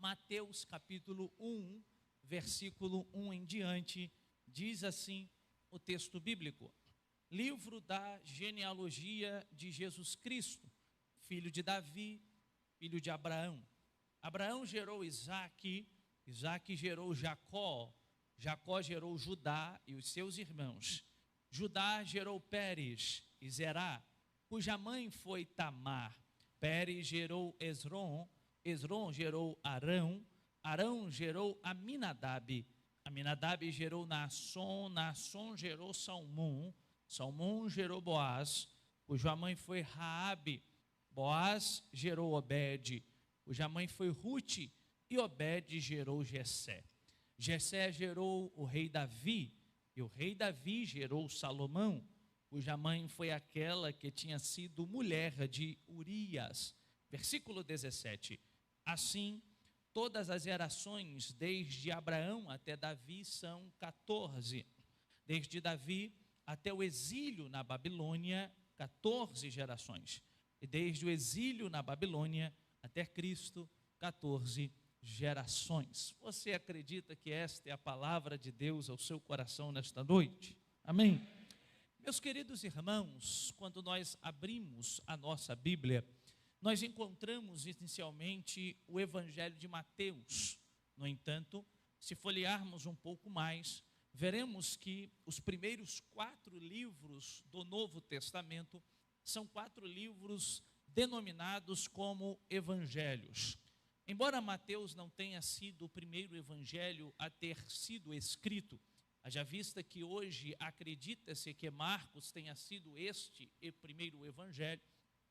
Mateus capítulo 1, versículo 1 em diante, diz assim o texto bíblico: livro da genealogia de Jesus Cristo, filho de Davi, filho de Abraão. Abraão gerou Isaque, Isaque gerou Jacó, Jacó gerou Judá e os seus irmãos. Judá gerou Pérez e Zerá, cuja mãe foi Tamar. Pérez gerou Esrom, Esrom gerou Arão, Arão gerou Aminadab, Aminadab gerou Naasson, Naasson gerou Salmão, Salmão gerou Boaz, cuja mãe foi Raabe. Boaz gerou Obed, cuja mãe foi Rute, e Obed gerou Jessé. Jessé gerou o rei Davi, e o rei Davi gerou Salomão, cuja mãe foi aquela que tinha sido mulher de Urias. Versículo 17. Assim, todas as gerações, desde Abraão até Davi, são 14. Desde Davi até o exílio na Babilônia, 14 gerações. E desde o exílio na Babilônia até Cristo, 14 gerações. Você acredita que esta é a palavra de Deus ao seu coração nesta noite? Amém? Meus queridos irmãos, quando nós abrimos a nossa Bíblia, nós encontramos inicialmente o Evangelho de Mateus. No entanto, se folhearmos um pouco mais, veremos que os primeiros 4 livros do Novo Testamento são 4 livros denominados como evangelhos. Embora Mateus não tenha sido o primeiro evangelho a ter sido escrito, haja vista que hoje acredita-se que Marcos tenha sido este o primeiro evangelho,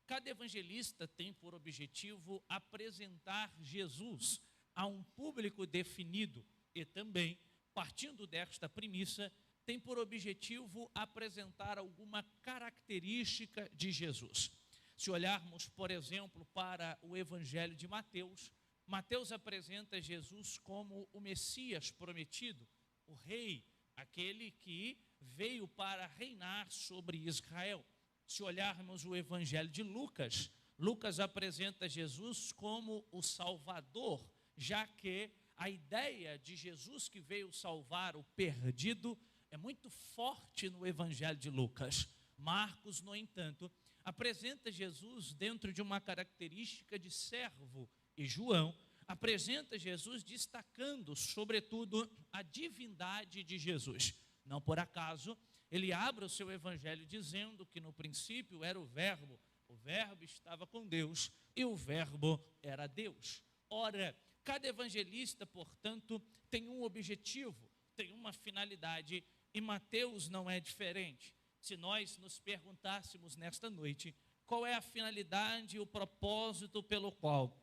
cada evangelista tem por objetivo apresentar Jesus a um público definido e também, partindo desta premissa, tem por objetivo apresentar alguma característica de Jesus. Se olharmos, por exemplo, para o Evangelho de Mateus, Mateus apresenta Jesus como o Messias prometido, o rei, aquele que veio para reinar sobre Israel. Se olharmos o Evangelho de Lucas, Lucas apresenta Jesus como o Salvador, já que a ideia de Jesus que veio salvar o perdido é muito forte no Evangelho de Lucas. Marcos, no entanto, apresenta Jesus dentro de uma característica de servo, e João apresenta Jesus destacando, sobretudo, a divindade de Jesus. Não por acaso, ele abre o seu evangelho dizendo que no princípio era o verbo estava com Deus e o verbo era Deus. Ora, cada evangelista, portanto, tem um objetivo, tem uma finalidade, e Mateus não é diferente. Se nós nos perguntássemos nesta noite qual é a finalidade e o propósito pelo qual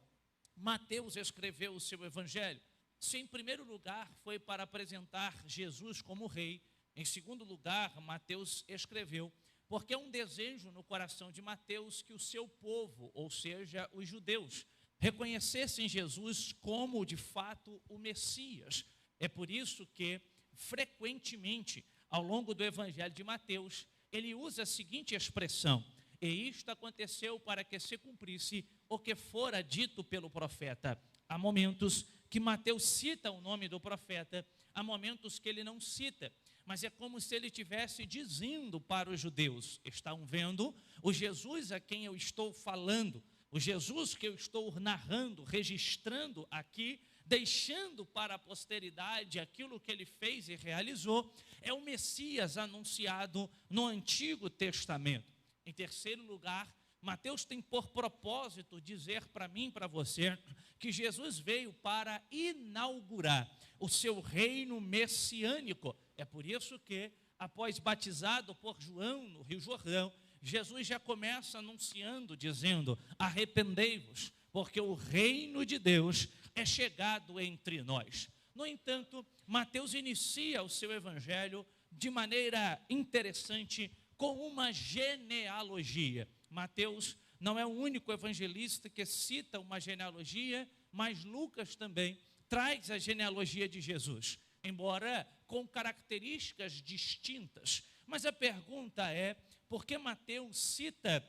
Mateus escreveu o seu evangelho, se em primeiro lugar foi para apresentar Jesus como rei, em segundo lugar, Mateus escreveu porque é um desejo no coração de Mateus que o seu povo, ou seja, os judeus, reconhecessem Jesus como de fato o Messias. É por isso que frequentemente, ao longo do evangelho de Mateus, ele usa a seguinte expressão: e isto aconteceu para que se cumprisse o que fora dito pelo profeta. Há momentos que Mateus cita o nome do profeta, há momentos que ele não cita, mas é como se ele estivesse dizendo para os judeus: estão vendo o Jesus a quem eu estou falando, o Jesus que eu estou narrando, registrando aqui, deixando para a posteridade aquilo que ele fez e realizou, é o Messias anunciado no Antigo Testamento. Em terceiro lugar, Mateus tem por propósito dizer para mim e para você que Jesus veio para inaugurar o seu reino messiânico. É por isso que, após batizado por João no Rio Jordão, Jesus já começa anunciando, dizendo: arrependei-vos, porque o reino de Deus é chegado entre nós. No entanto, Mateus inicia o seu evangelho de maneira interessante com uma genealogia. Mateus não é o único evangelista que cita uma genealogia, mas Lucas também traz a genealogia de Jesus, embora com características distintas. Mas a pergunta é: por que Mateus cita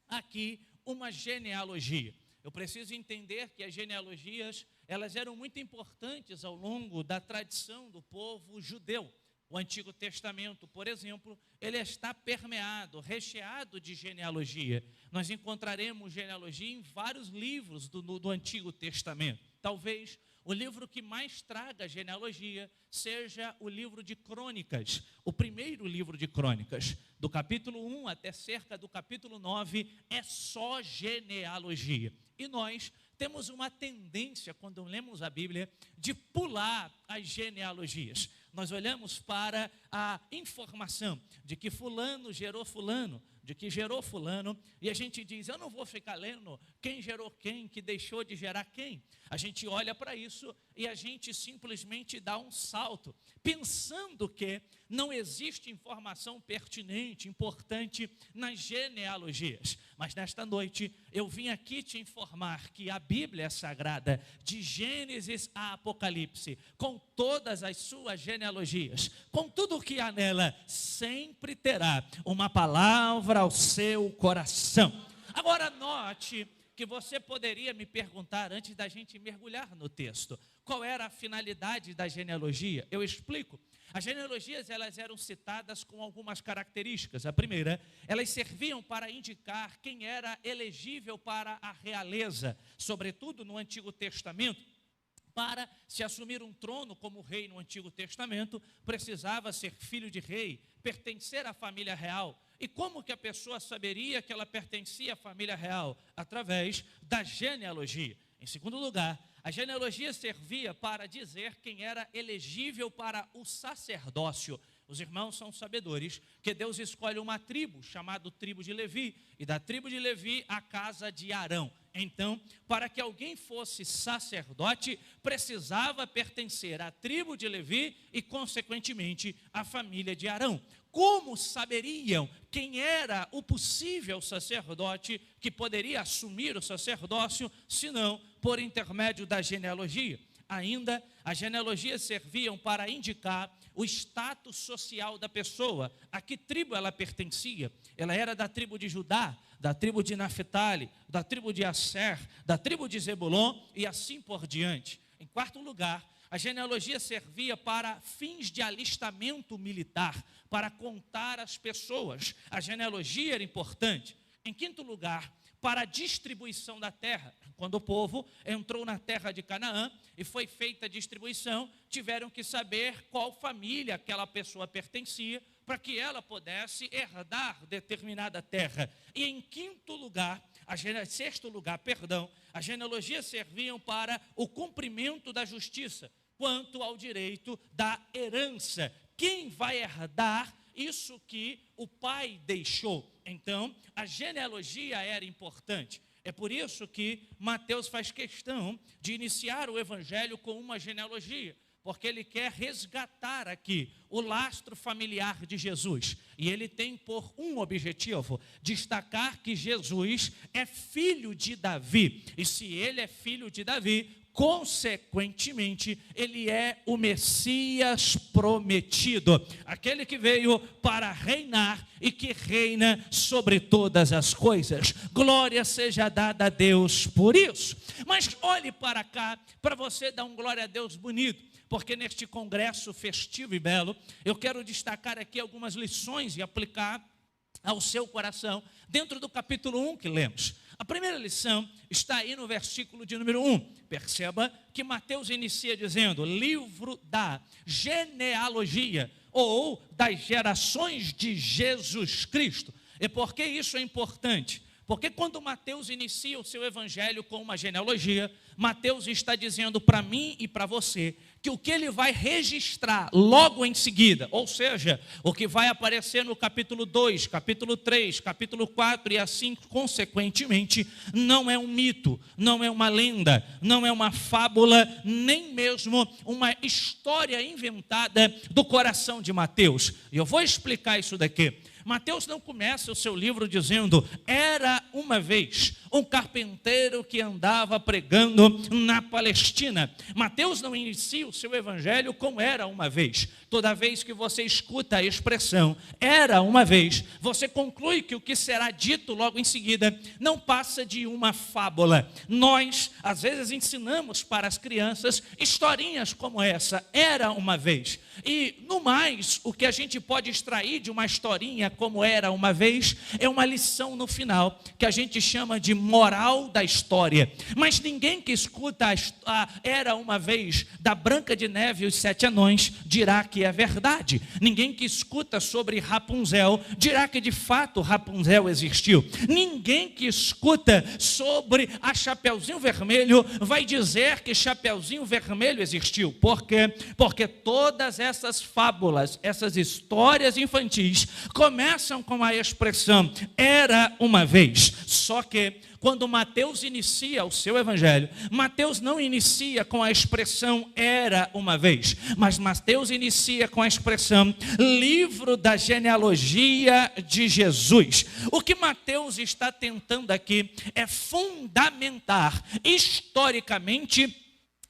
aqui uma genealogia? eu preciso entender que as genealogias, elas eram muito importantes ao longo da tradição do povo judeu. O Antigo Testamento, por exemplo, ele está permeado, recheado de genealogia. Nós encontraremos genealogia em vários livros do Antigo Testamento. Talvez o livro que mais traga genealogia seja o livro de Crônicas, o primeiro livro de Crônicas. Do capítulo 1 até cerca do capítulo 9 é só genealogia. E nós temos uma tendência, quando lemos a Bíblia, de pular as genealogias. Nós olhamos para a informação de que fulano gerou fulano, de que gerou fulano, e a gente diz, eu não vou ficar lendo quem gerou quem, que deixou de gerar quem. A gente olha para isso e a gente simplesmente dá um salto, pensando que não existe informação pertinente, importante nas genealogias. Mas nesta noite eu vim aqui te informar que a Bíblia Sagrada, de Gênesis a Apocalipse, com todas as suas genealogias, com tudo o que há nela, sempre terá uma palavra ao seu coração. Agora note que você poderia me perguntar, antes da gente mergulhar no texto, qual era a finalidade da genealogia? Eu explico. As genealogias, elas eram citadas com algumas características. A primeira, elas serviam para indicar quem era elegível para a realeza, sobretudo no Antigo Testamento. Para se assumir um trono como rei no Antigo Testamento, precisava ser filho de rei, pertencer à família real. E como que a pessoa saberia que ela pertencia à família real? Através da genealogia. Em segundo lugar, a genealogia servia para dizer quem era elegível para o sacerdócio. Os irmãos são sabedores que Deus escolhe uma tribo, chamada tribo de Levi, e da tribo de Levi a casa de Arão. Então, para que alguém fosse sacerdote, precisava pertencer à tribo de Levi e, consequentemente, à família de Arão. Como saberiam quem era o possível sacerdote que poderia assumir o sacerdócio, senão por intermédio da genealogia? Ainda, as genealogias serviam para indicar o status social da pessoa, a que tribo ela pertencia. Ela era da tribo de Judá, da tribo de Naphtali, da tribo de Asser, da tribo de Zebulon e assim por diante. Em quarto lugar, a genealogia servia para fins de alistamento militar, para contar as pessoas. A genealogia era importante. Em quinto lugar, para a distribuição da terra. Quando o povo entrou na terra de Canaã e foi feita a distribuição, tiveram que saber qual família aquela pessoa pertencia, para que ela pudesse herdar determinada terra. E em sexto lugar, as genealogias serviam para o cumprimento da justiça, quanto ao direito da herança. Quem vai herdar isso que o pai deixou? Então, a genealogia era importante. É por isso que Mateus faz questão de iniciar o evangelho com uma genealogia, porque ele quer resgatar aqui o lastro familiar de Jesus. E ele tem por um objetivo, destacar que Jesus é filho de Davi. E se ele é filho de Davi, consequentemente, ele é o Messias prometido, aquele que veio para reinar e que reina sobre todas as coisas. Glória seja dada a Deus por isso. Mas olhe para cá, para você dar um glória a Deus bonito, porque neste congresso festivo e belo, eu quero destacar aqui algumas lições e aplicar ao seu coração, dentro do capítulo 1 que lemos. A primeira lição está aí no versículo de número 1. Perceba que Mateus inicia dizendo, livro da genealogia, ou das gerações de Jesus Cristo. E por que isso é importante? Porque quando Mateus inicia o seu evangelho com uma genealogia, Mateus está dizendo para mim e para você que o que ele vai registrar logo em seguida, ou seja, o que vai aparecer no capítulo 2, capítulo 3, capítulo 4 e assim consequentemente, não é um mito, não é uma lenda, não é uma fábula, nem mesmo uma história inventada do coração de Mateus. E eu vou explicar isso daqui. Mateus não começa o seu livro dizendo, era uma vez, um carpinteiro que andava pregando na Palestina. Mateus não inicia o seu evangelho como era uma vez. Toda vez que você escuta a expressão era uma vez, você conclui que o que será dito logo em seguida não passa de uma fábula. Nós, às vezes, ensinamos para as crianças historinhas como essa, era uma vez. E, no mais, o que a gente pode extrair de uma historinha como era uma vez, é uma lição no final, que a gente chama de moral da história. Mas ninguém que escuta a era uma vez da Branca de Neve e os 7 anões dirá que é verdade. Ninguém que escuta sobre Rapunzel dirá que de fato Rapunzel existiu. Ninguém que escuta sobre a Chapeuzinho Vermelho vai dizer que Chapeuzinho Vermelho existiu. Por quê? Porque todas essas fábulas, essas histórias infantis começam com a expressão era uma vez. Só que quando Mateus inicia o seu evangelho, Mateus não inicia com a expressão era uma vez, mas Mateus inicia com a expressão livro da genealogia de Jesus. O que Mateus está tentando aqui é fundamentar historicamente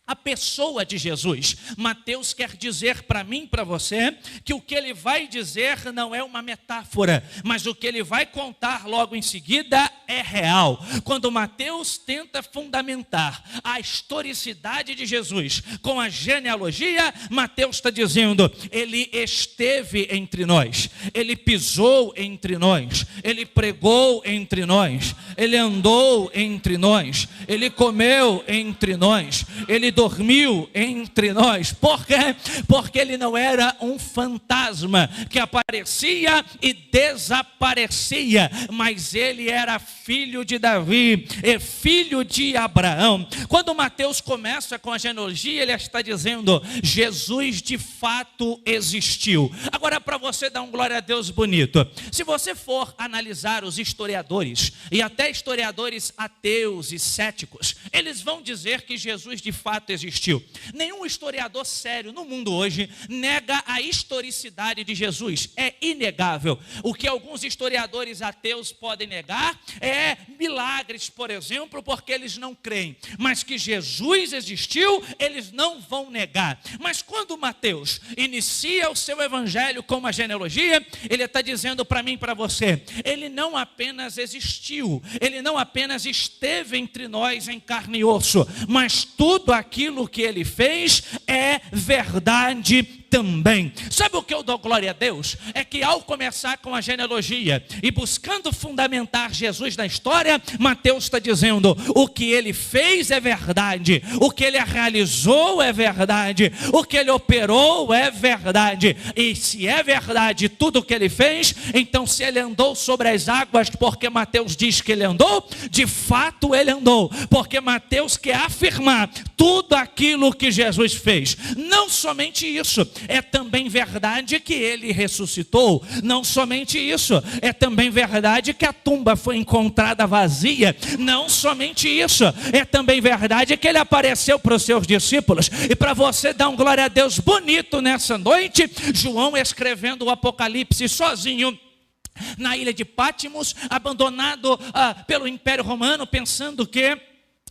a pessoa de Jesus. Mateus quer dizer para mim e para você que o que ele vai dizer não é uma metáfora, mas o que ele vai contar logo em seguida é real. Quando Mateus tenta fundamentar a historicidade de Jesus com a genealogia, Mateus está dizendo, ele esteve entre nós, ele pisou entre nós, ele pregou entre nós, ele andou entre nós, ele comeu entre nós, ele dormiu entre nós. Por quê? Porque ele não era um fantasma que aparecia e desaparecia, mas ele era filho de Davi, filho de Abraão. Quando Mateus começa com a genealogia, ele está dizendo, Jesus de fato existiu. Agora, para você dar um glória a Deus bonito, se você for analisar os historiadores, e até historiadores ateus e céticos, eles vão dizer que Jesus de fato existiu. Nenhum historiador sério no mundo hoje nega a historicidade de Jesus. É inegável. O que alguns historiadores ateus podem negar é milagres, por exemplo, porque eles não creem. Mas que Jesus existiu, eles não vão negar. Mas quando Mateus inicia o seu evangelho com uma genealogia, ele está dizendo para mim e para você, ele não apenas existiu, ele não apenas esteve entre nós em carne e osso, mas tudo aquilo que ele fez é verdade também. Sabe o que eu dou glória a Deus? É que ao começar com a genealogia e buscando fundamentar Jesus na história, Mateus está dizendo, o que ele fez é verdade, o que ele realizou é verdade, o que ele operou é verdade, e se é verdade tudo o que ele fez, então se ele andou sobre as águas, porque Mateus diz que ele andou, de fato ele andou, porque Mateus quer afirmar tudo aquilo que Jesus fez. Não somente isso, é também verdade que ele ressuscitou. Não somente isso, é também verdade que a tumba foi encontrada vazia. Não somente isso, é também verdade que ele apareceu para os seus discípulos. E para você dar um glória a Deus bonito nessa noite, João escrevendo o Apocalipse sozinho na ilha de Pátimos, abandonado pelo Império Romano, pensando que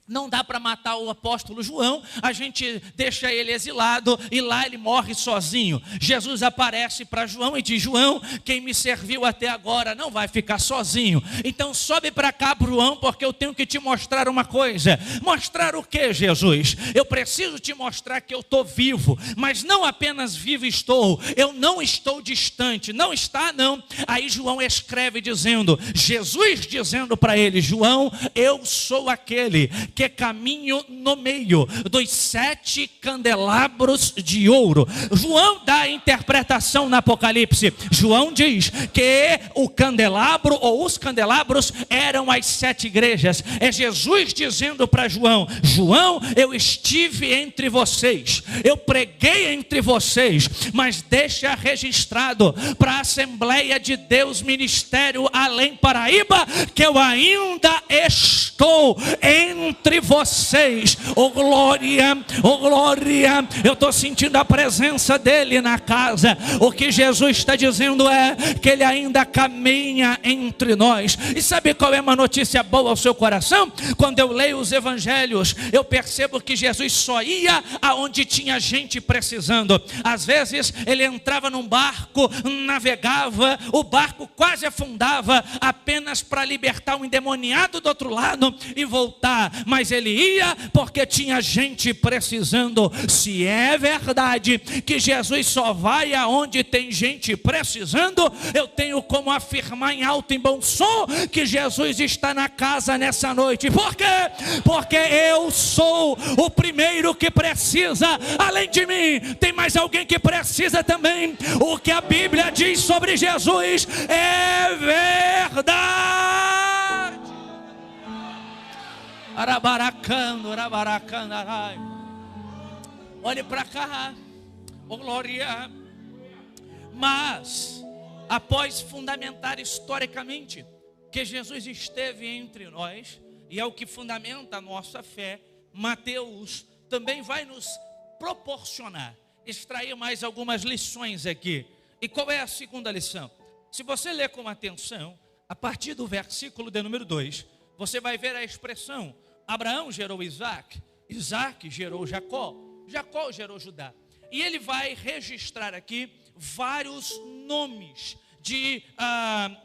não dá para matar o apóstolo João, a gente deixa ele exilado e lá ele morre sozinho. Jesus aparece para João e diz, João, quem me serviu até agora não vai ficar sozinho. Então sobe para cá, João, porque eu tenho que te mostrar uma coisa. Mostrar o que, Jesus? Eu preciso te mostrar que eu estou vivo, mas não apenas vivo estou, eu não estou distante. Não está, não. Aí João escreve dizendo, Jesus dizendo para ele, João, eu sou aquele que caminho no meio dos 7 candelabros de ouro. João dá a interpretação no Apocalipse. João diz que o candelabro ou os candelabros eram as 7 igrejas. É Jesus dizendo para João, João, eu estive entre vocês, eu preguei entre vocês, mas deixa registrado para a Assembleia de Deus Ministério Além Paraíba, que eu ainda estou entre entre vocês. Oh glória, oh glória. Eu estou sentindo a presença dele na casa. O que Jesus está dizendo é que ele ainda caminha entre nós. E sabe qual é uma notícia boa ao seu coração? Quando eu leio os evangelhos, eu percebo que Jesus só ia aonde tinha gente precisando. Às vezes ele entrava num barco, navegava, o barco quase afundava, apenas para libertar um endemoniado do outro lado e voltar. Mas ele ia porque tinha gente precisando. Se é verdade que Jesus só vai aonde tem gente precisando, eu tenho como afirmar em alto e bom som que Jesus está na casa nessa noite. Por quê? Porque eu sou o primeiro que precisa. Além de mim, tem mais alguém que precisa também. O que a Bíblia diz sobre Jesus é verdade. Arabaracando, arabaracandarai. Olhe para cá, oh glória. Mas, após fundamentar historicamente que Jesus esteve entre nós, e é o que fundamenta a nossa fé, Mateus também vai nos proporcionar, extrair mais algumas lições aqui. E qual é a segunda lição? Se você ler com atenção, a partir do versículo de número 2, você vai ver a expressão: Abraão gerou Isaac, Isaac gerou Jacó, Jacó gerou Judá. E ele vai registrar aqui vários nomes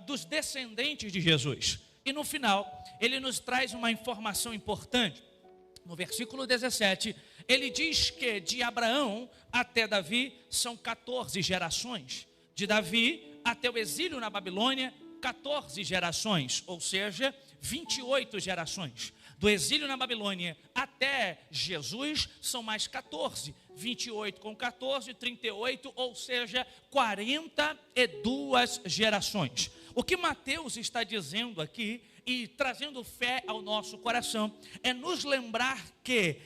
dos descendentes de Jesus. E no final, ele nos traz uma informação importante. No versículo 17, ele diz que de Abraão até Davi são 14 gerações. De Davi até o exílio na Babilônia, 14 gerações, ou seja, 28 gerações. Do exílio na Babilônia até Jesus são mais 14. 28 com 14, 38, ou seja, 42 gerações. O que Mateus está dizendo aqui e trazendo fé ao nosso coração é nos lembrar que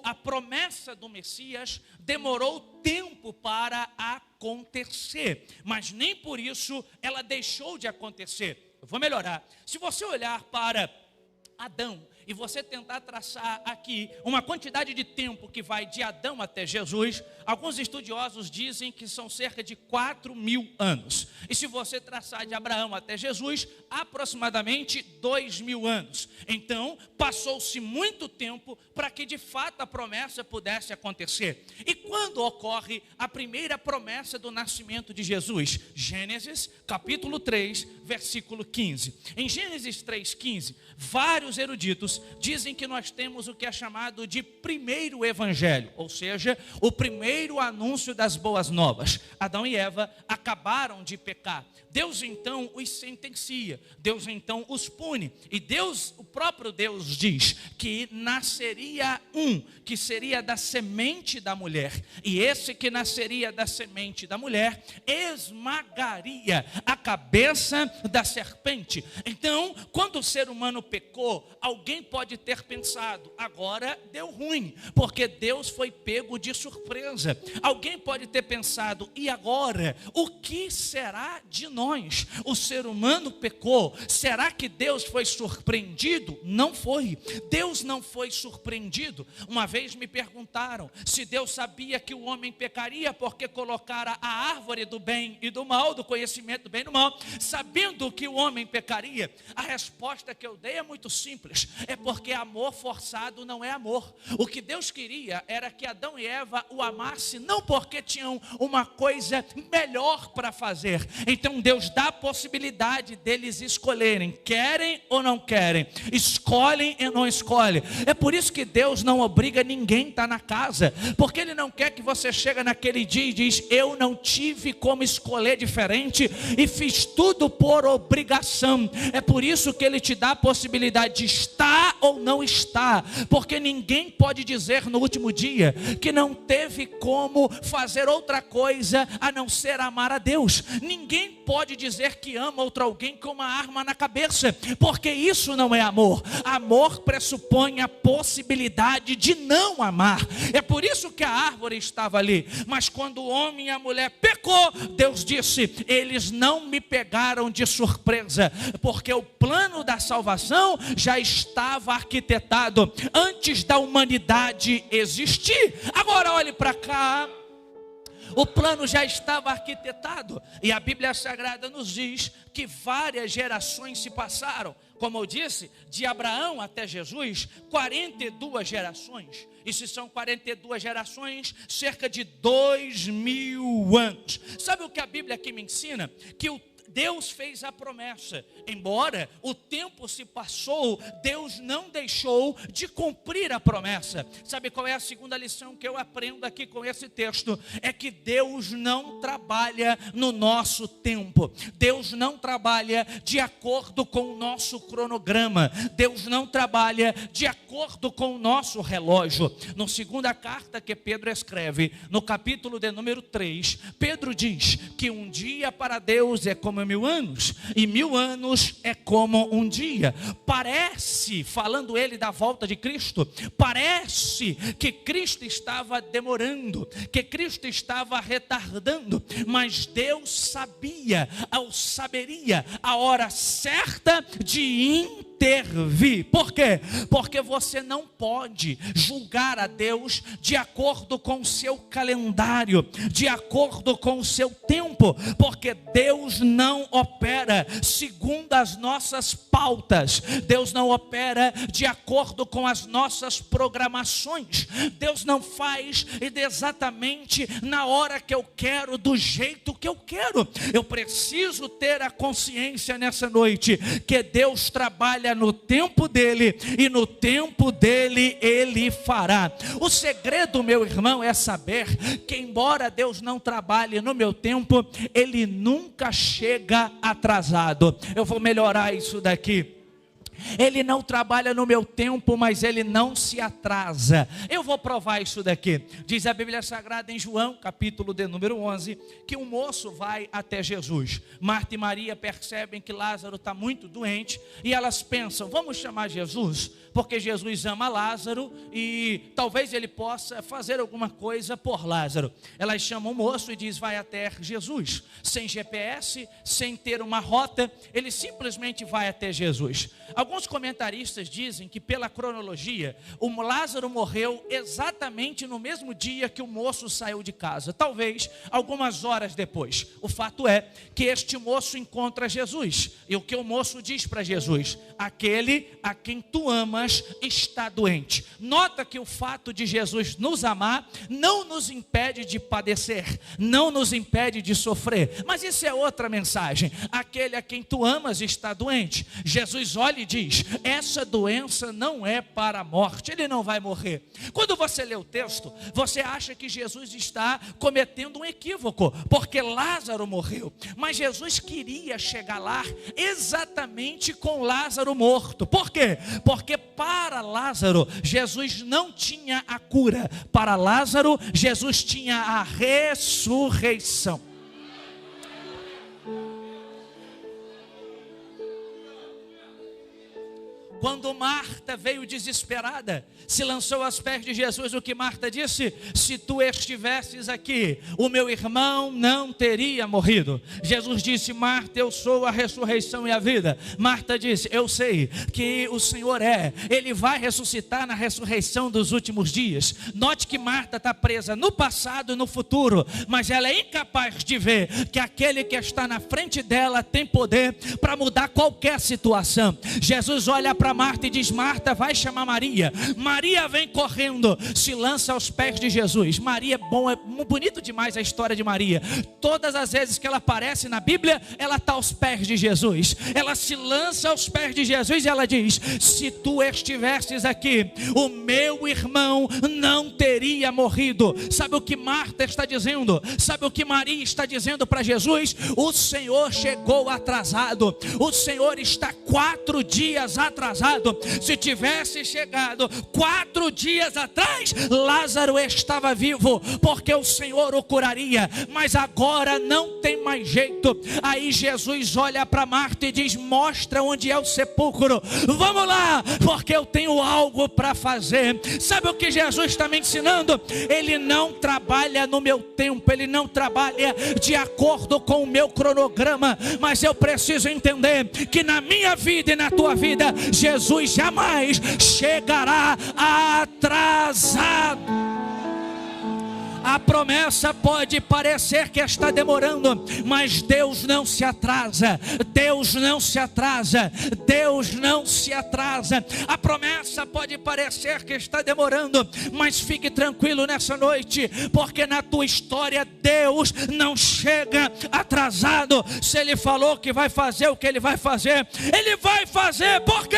a promessa do Messias demorou tempo para acontecer, mas nem por isso ela deixou de acontecer. Eu vou melhorar. Se você olhar para Adão e você tentar traçar aqui uma quantidade de tempo que vai de Adão até Jesus, alguns estudiosos dizem que são cerca de 4.000 anos. E se você traçar de Abraão até Jesus, aproximadamente 2.000 anos. Então, passou-se muito tempo para que de fato a promessa pudesse acontecer. E quando ocorre a primeira promessa do nascimento de Jesus? Gênesis, capítulo 3, versículo 15. Em Gênesis 3,15, vários eruditos dizem que nós temos o que é chamado de primeiro evangelho, ou seja, o primeiro anúncio das boas novas. Adão e Eva acabaram de pecar. Deus então os sentencia, Deus então os pune. E Deus, o próprio Deus diz que nasceria que seria da semente da mulher. E esse que nasceria da semente da mulher esmagaria a cabeça da serpente. Então, quando o ser humano pecou, alguém pode ter pensado: agora deu ruim, porque Deus foi pego de surpresa. Alguém pode ter pensado: e agora? O que será de nós? O ser humano pecou. Será que Deus foi surpreendido? Não foi. Deus não foi surpreendido. Uma vez me perguntaram se Deus sabia que o homem pecaria porque colocara a árvore do bem e do mal, do conhecimento do bem e do mal, sabendo que o homem pecaria. A resposta que eu dei é muito simples: é porque amor forçado não é amor. O que Deus queria era que Adão e Eva o amassem, não porque tinham uma coisa melhor para fazer. Então Deus dá a possibilidade deles escolherem, querem ou não querem, escolhem ou não escolhem. É por isso que Deus não obriga ninguém a estar na casa, porque Ele não quer que você chegue naquele dia e diz: eu não tive como escolher diferente e fiz tudo por obrigação. É por isso que Ele te dá a possibilidade de estar ou não estar, porque ninguém pode dizer no último dia que não teve como fazer outra coisa a não ser amar a Deus. Ninguém pode dizer que ama outro alguém com uma arma na cabeça, porque isso não é amor. Amor pressupõe a possibilidade de não amar. É por isso que a árvore estava ali. Mas quando o homem e a mulher pecou, Deus disse: eles não me pegaram de surpresa, porque o plano da salvação já estava estava arquitetado antes da humanidade existir. Agora olhe para cá. O plano já estava arquitetado, e a Bíblia Sagrada nos diz que várias gerações se passaram. Como eu disse, de Abraão até Jesus, 42 gerações. E se são 42 gerações, cerca de 2000 anos. Sabe o que a Bíblia aqui me ensina? Que Deus fez a promessa, embora o tempo se passou, Deus não deixou de cumprir a promessa. Sabe qual é a segunda lição que eu aprendo aqui com esse texto? É que Deus não trabalha no nosso tempo. Deus não trabalha de acordo com o nosso cronograma. Deus não trabalha de acordo com o nosso relógio. Na segunda carta que Pedro escreve, no capítulo de número 3, Pedro diz que um dia para Deus é como 1000 anos, e 1000 anos é como um dia. Parece, falando ele da volta de Cristo, parece que Cristo estava demorando, que Cristo estava retardando, mas Deus saberia a hora certa de intervir. Por quê? Porque você não pode julgar a Deus de acordo com o seu calendário, de acordo com o seu tempo, porque Deus não opera segundo as nossas pautas. Deus não opera de acordo com as nossas programações. Deus não faz exatamente na hora que eu quero, do jeito que eu quero. Eu preciso ter a consciência nessa noite que Deus trabalha no tempo dele, e no tempo dele ele fará. O segredo, meu irmão, é saber que embora Deus não trabalhe no meu tempo, ele nunca chega atrasado. Eu vou melhorar isso daqui. Ele não trabalha no meu tempo, mas ele não se atrasa. Eu vou provar isso daqui. Diz a Bíblia Sagrada em João, capítulo de número 11, que um moço vai até Jesus. Marta e Maria percebem que Lázaro está muito doente, e elas pensam, vamos chamar Jesus, porque Jesus ama Lázaro, e talvez ele possa fazer alguma coisa por Lázaro. Elas chamam o moço e diz, vai até Jesus. Sem GPS, sem ter uma rota, ele simplesmente vai até Jesus. Alguns comentaristas dizem que pela cronologia, o Lázaro morreu exatamente no mesmo dia que o moço saiu de casa, talvez algumas horas depois. O fato é que este moço encontra Jesus, e o que o moço diz para Jesus? Aquele a quem tu amas está doente. Nota que o fato de Jesus nos amar não nos impede de padecer, não nos impede de sofrer, mas isso é outra mensagem. Aquele a quem tu amas está doente. Jesus olha e diz, essa doença não é para a morte, ele não vai morrer. Quando você lê o texto, você acha que Jesus está cometendo um equívoco, porque Lázaro morreu, mas Jesus queria chegar lá exatamente com Lázaro morto. Por quê? Porque para Lázaro, Jesus não tinha a cura. Para Lázaro, Jesus tinha a ressurreição. Quando Marta veio desesperada, se lançou aos pés de Jesus, o que Marta disse? Se tu estivesses aqui, o meu irmão não teria morrido. Jesus disse, Marta, eu sou a ressurreição e a vida. Marta disse, eu sei que o Senhor Ele vai ressuscitar na ressurreição dos últimos dias. Note que Marta está presa no passado e no futuro, mas ela é incapaz de ver que aquele que está na frente dela tem poder para mudar qualquer situação. Jesus olha para Marta e diz, Marta, vai chamar Maria. Maria vem correndo, se lança aos pés de Jesus. Maria, é bonito demais a história de Maria. Todas as vezes que ela aparece na Bíblia, ela está aos pés de Jesus. Ela se lança aos pés de Jesus e ela diz, se tu estivesses aqui, o meu irmão não teria morrido. Sabe o que Marta está dizendo? Sabe o que Maria está dizendo para Jesus? O Senhor chegou atrasado. O Senhor está 4 dias atrasado. Se tivesse chegado 4 dias atrás, Lázaro estava vivo, porque o Senhor o curaria, mas agora não tem mais jeito. Aí Jesus olha para Marta e diz, mostra onde é o sepulcro, vamos lá, porque eu tenho algo para fazer. Sabe o que Jesus está me ensinando? Ele não trabalha no meu tempo, ele não trabalha de acordo com o meu cronograma, mas eu preciso entender que na minha vida e na tua vida, Jesus Jesus jamais chegará atrasado. A promessa pode parecer que está demorando, mas Deus não se atrasa. Deus não se atrasa. Deus não se atrasa. A promessa pode parecer que está demorando, mas fique tranquilo nessa noite, porque na tua história Deus não chega atrasado. Se Ele falou que vai fazer o que Ele vai fazer, Ele vai fazer. Por quê?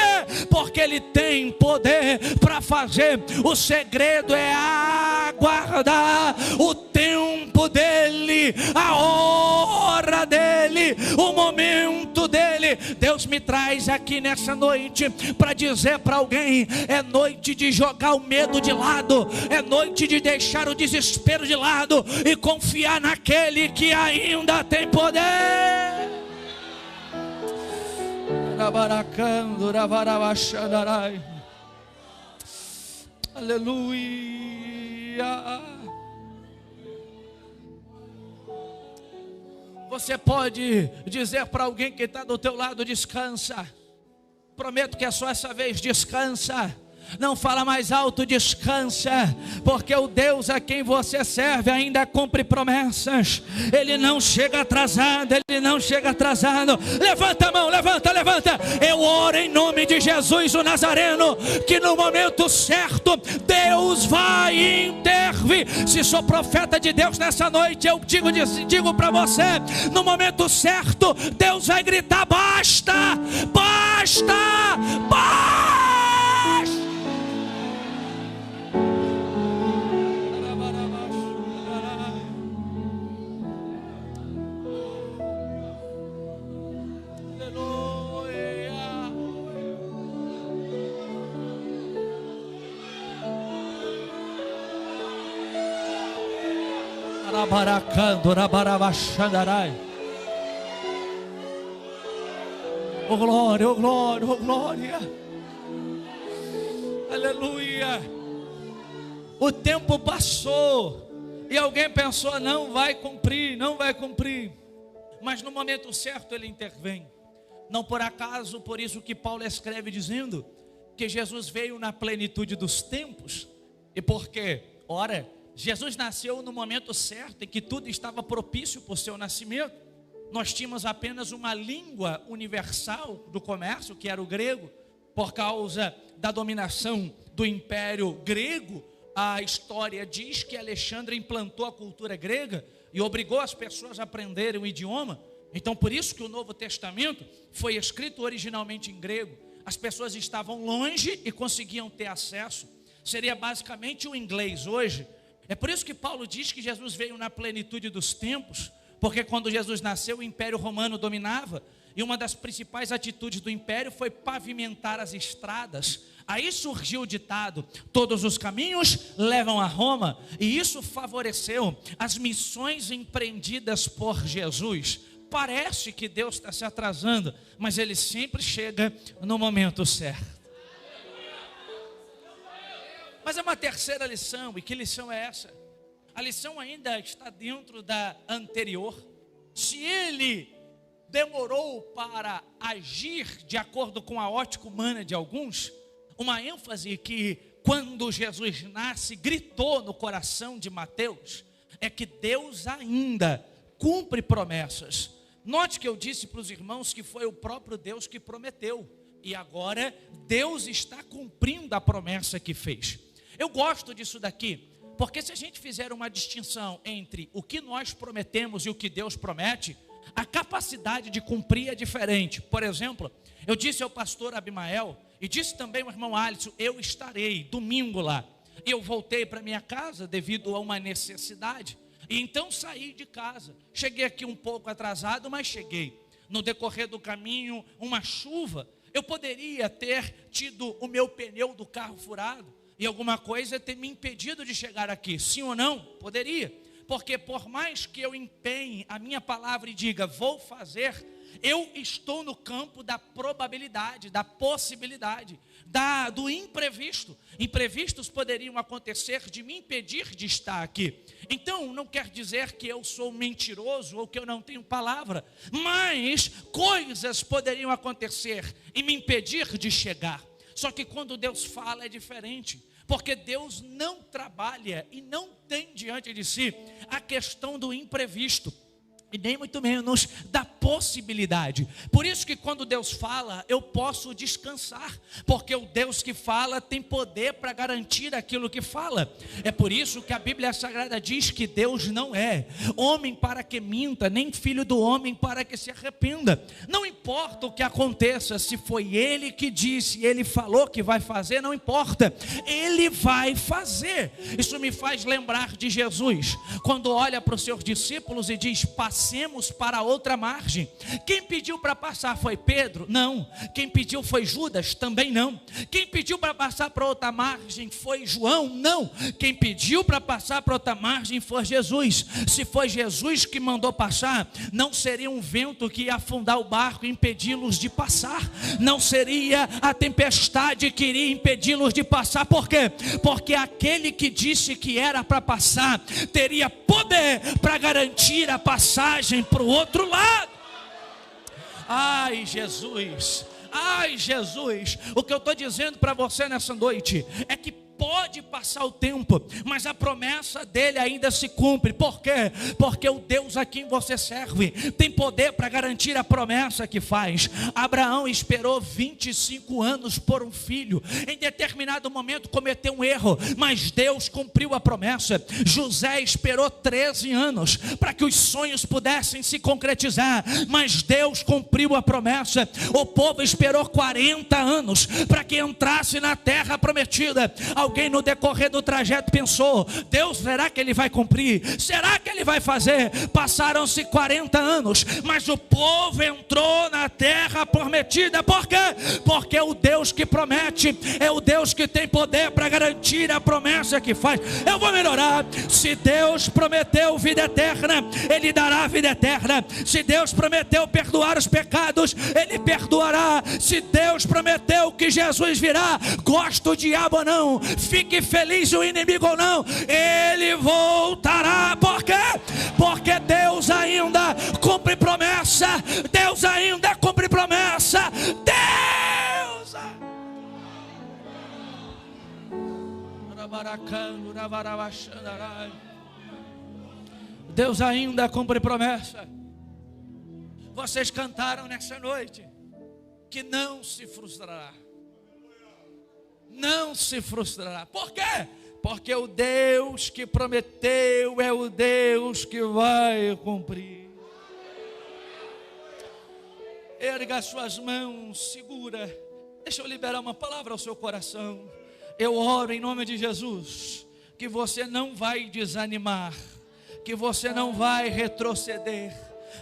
Porque Ele tem poder para fazer. O segredo é aguardar o tempo dele, a hora dele, o momento dele. Deus me traz aqui nessa noite para dizer para alguém: é noite de jogar o medo de lado, é noite de deixar o desespero de lado e confiar naquele que ainda tem poder. Aleluia. Você pode dizer para alguém que está do teu lado: descansa. Prometo que é só essa vez, descansa. Não fala mais alto, descansa, porque o Deus a quem você serve ainda cumpre promessas. Ele não chega atrasado, Ele não chega atrasado. Levanta a mão, levanta. Eu oro em nome de Jesus o Nazareno, que no momento certo Deus vai intervir. Se sou profeta de Deus nessa noite, eu digo para você: no momento certo Deus vai gritar: basta, basta, basta. Oh glória, oh glória, oh glória. Aleluia. O tempo passou e alguém pensou: não vai cumprir, não vai cumprir. Mas no momento certo Ele intervém. Não por acaso, por isso que Paulo escreve dizendo que Jesus veio na plenitude dos tempos. E por quê? Ora, Jesus nasceu no momento certo em que tudo estava propício por seu nascimento. Nós tínhamos apenas uma língua universal do comércio, que era o grego. Por causa da dominação do Império Grego, a história diz que Alexandre implantou a cultura grega e obrigou as pessoas a aprenderem o idioma. Então por isso que o Novo Testamento foi escrito originalmente em grego. As pessoas estavam longe e conseguiam ter acesso. Seria basicamente o inglês hoje. É por isso que Paulo diz que Jesus veio na plenitude dos tempos, porque quando Jesus nasceu o Império Romano dominava, e uma das principais atitudes do Império foi pavimentar as estradas. Aí surgiu o ditado: todos os caminhos levam a Roma, e isso favoreceu as missões empreendidas por Jesus. Parece que Deus está se atrasando, mas Ele sempre chega no momento certo. Mas é uma terceira lição. E que lição é essa? A lição ainda está dentro da anterior. Se Ele demorou para agir de acordo com a ótica humana de alguns, uma ênfase que quando Jesus nasce gritou no coração de Mateus é que Deus ainda cumpre promessas. Note que eu disse para os irmãos que foi o próprio Deus que prometeu, e agora Deus está cumprindo a promessa que fez. Eu gosto disso daqui, porque se a gente fizer uma distinção entre o que nós prometemos e o que Deus promete, a capacidade de cumprir é diferente. Por exemplo, eu disse ao pastor Abimael, e disse também ao irmão Alisson: eu estarei domingo lá. Eu voltei para minha casa devido a uma necessidade, e então saí de casa. Cheguei aqui um pouco atrasado, mas cheguei. No decorrer do caminho, uma chuva, eu poderia ter tido o meu pneu do carro furado, e alguma coisa ter me impedido de chegar aqui, sim ou não? Poderia, porque por mais que eu empenhe a minha palavra e diga: vou fazer, Eu estou no campo da probabilidade, da possibilidade, do imprevisto. Imprevistos poderiam acontecer de me impedir de estar aqui. Então, não quer dizer que eu sou mentiroso ou que eu não tenho palavra, mas coisas poderiam acontecer e me impedir de chegar. Só que quando Deus fala é diferente, porque Deus não trabalha e não tem diante de si a questão do imprevisto, e nem muito menos da possibilidade. Por isso que quando Deus fala, eu posso descansar, porque o Deus que fala tem poder para garantir aquilo que fala. É por isso que a Bíblia Sagrada diz que Deus não é homem para que minta, nem filho do homem para que se arrependa. Não importa o que aconteça, se foi Ele que disse, Ele falou que vai fazer, não importa, Ele vai fazer. Isso me faz lembrar de Jesus, quando olha para os seus discípulos e diz: passemos para outra margem. Quem pediu para passar foi Pedro? Não. Quem pediu foi Judas? Também não. Quem pediu para passar para outra margem foi João? Não. Quem pediu para passar para outra margem foi Jesus. Se foi Jesus que mandou passar, não seria um vento que ia afundar o barco e impedi-los de passar. Não seria a tempestade que iria impedi-los de passar. Por quê? Porque aquele que disse que era para passar teria poder para garantir a passagem para o outro lado. Ai, Jesus, ai, Jesus. O que eu estou dizendo para você nessa noite é que pode passar o tempo, mas a promessa dele ainda se cumpre. Por quê? Porque o Deus a quem você serve tem poder para garantir a promessa que faz. Abraão esperou 25 anos por um filho. Em determinado momento cometeu um erro, mas Deus cumpriu a promessa. José esperou 13 anos para que os sonhos pudessem se concretizar, mas Deus cumpriu a promessa. O povo esperou 40 anos para que entrasse na terra prometida. Alguém no decorrer do trajeto pensou: Deus, será que Ele vai cumprir? Será que Ele vai fazer? Passaram-se 40 anos, mas o povo entrou na terra prometida. Por quê? Porque o Deus que promete é o Deus que tem poder para garantir a promessa que faz. Eu vou melhorar. Se Deus prometeu vida eterna, Ele dará vida eterna. Se Deus prometeu perdoar os pecados, Ele perdoará. Se Deus prometeu que Jesus virá, gosta o diabo ou não, fique feliz o inimigo ou não, Ele voltará. Por quê? Porque Deus ainda cumpre promessa. Deus ainda cumpre promessa. Deus ainda cumpre promessa. Vocês cantaram nessa noite que não se frustrará. Não se frustrará. Por quê? Porque o Deus que prometeu é o Deus que vai cumprir. Erga suas mãos, segura. Deixa eu liberar uma palavra ao seu coração. Eu oro em nome de Jesus que você não vai desanimar, que você não vai retroceder,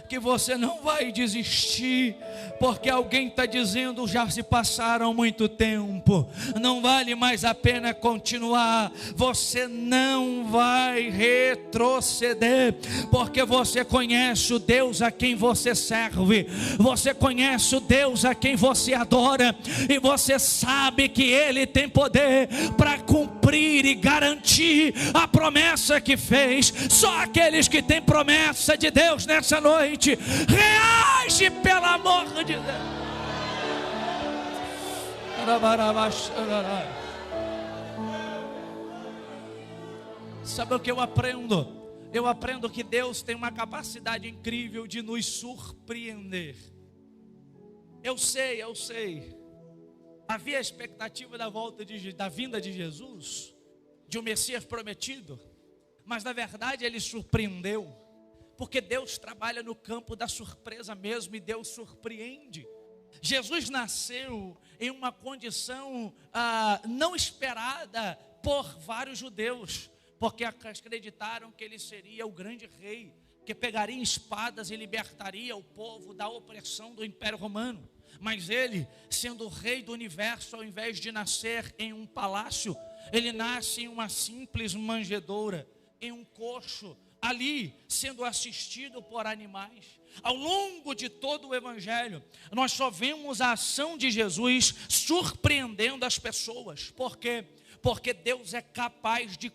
que você não vai desistir, porque alguém está dizendo: já se passaram muito tempo, não vale mais a pena continuar. Você não vai retroceder, porque você conhece o Deus a quem você serve, você conhece o Deus a quem você adora, e você sabe que Ele tem poder para cumprir e garantir a promessa que fez. Só aqueles que têm promessa de Deus nessa noite reage, pelo amor de Deus. Sabe o que eu aprendo? Eu aprendo que Deus tem uma capacidade incrível de nos surpreender. Eu sei. Havia expectativa da vinda de Jesus, de um Messias prometido, mas na verdade Ele surpreendeu. Porque Deus trabalha no campo da surpresa mesmo, e Deus surpreende. Jesus nasceu em uma condição não esperada por vários judeus, porque acreditaram que Ele seria o grande rei, que pegaria espadas e libertaria o povo da opressão do Império Romano. Mas Ele, sendo o rei do universo, ao invés de nascer em um palácio, Ele nasce em uma simples manjedoura, em um coxo, ali sendo assistido por animais. Ao longo de todo o Evangelho, nós só vemos a ação de Jesus surpreendendo as pessoas. Por quê? Porque Deus é capaz de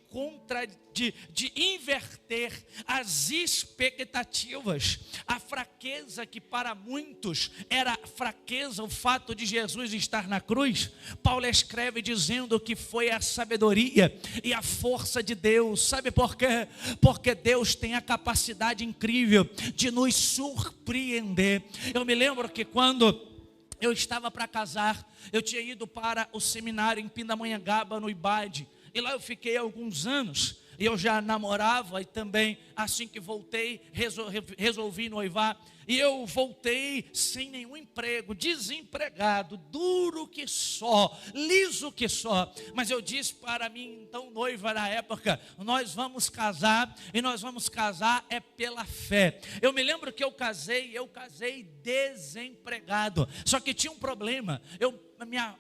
inverter as expectativas. A fraqueza que para muitos era fraqueza, o fato de Jesus estar na cruz, Paulo escreve dizendo que foi a sabedoria e a força de Deus. Sabe por quê? Porque Deus tem a capacidade incrível de nos surpreender. Eu me lembro que quando eu estava para casar, eu tinha ido para o seminário em Pindamonhangaba, no IBAD, e lá eu fiquei alguns anos. E eu já namorava e também, assim que voltei, resolvi noivar. E eu voltei sem nenhum emprego, desempregado, duro que só, liso que só. Mas eu disse para mim, então noiva na época, nós vamos casar, e nós vamos casar é pela fé. Eu me lembro que eu casei desempregado. Só que tinha um problema,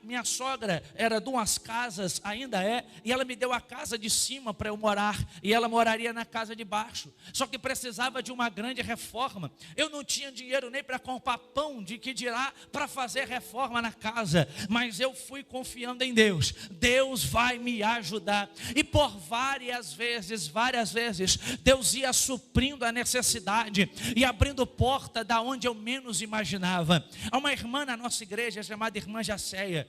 minha sogra era de umas casas, ainda é, e ela me deu a casa de cima para eu morar, e ela moraria na casa de baixo. Só que precisava de uma grande reforma. Eu não tinha dinheiro nem para comprar pão, de que dirá para fazer reforma na casa, mas eu fui confiando em Deus. Deus vai me ajudar. E por várias vezes, Deus ia suprindo a necessidade e abrindo porta da onde eu menos imaginava. Há uma irmã na nossa igreja chamada irmã Jacéia.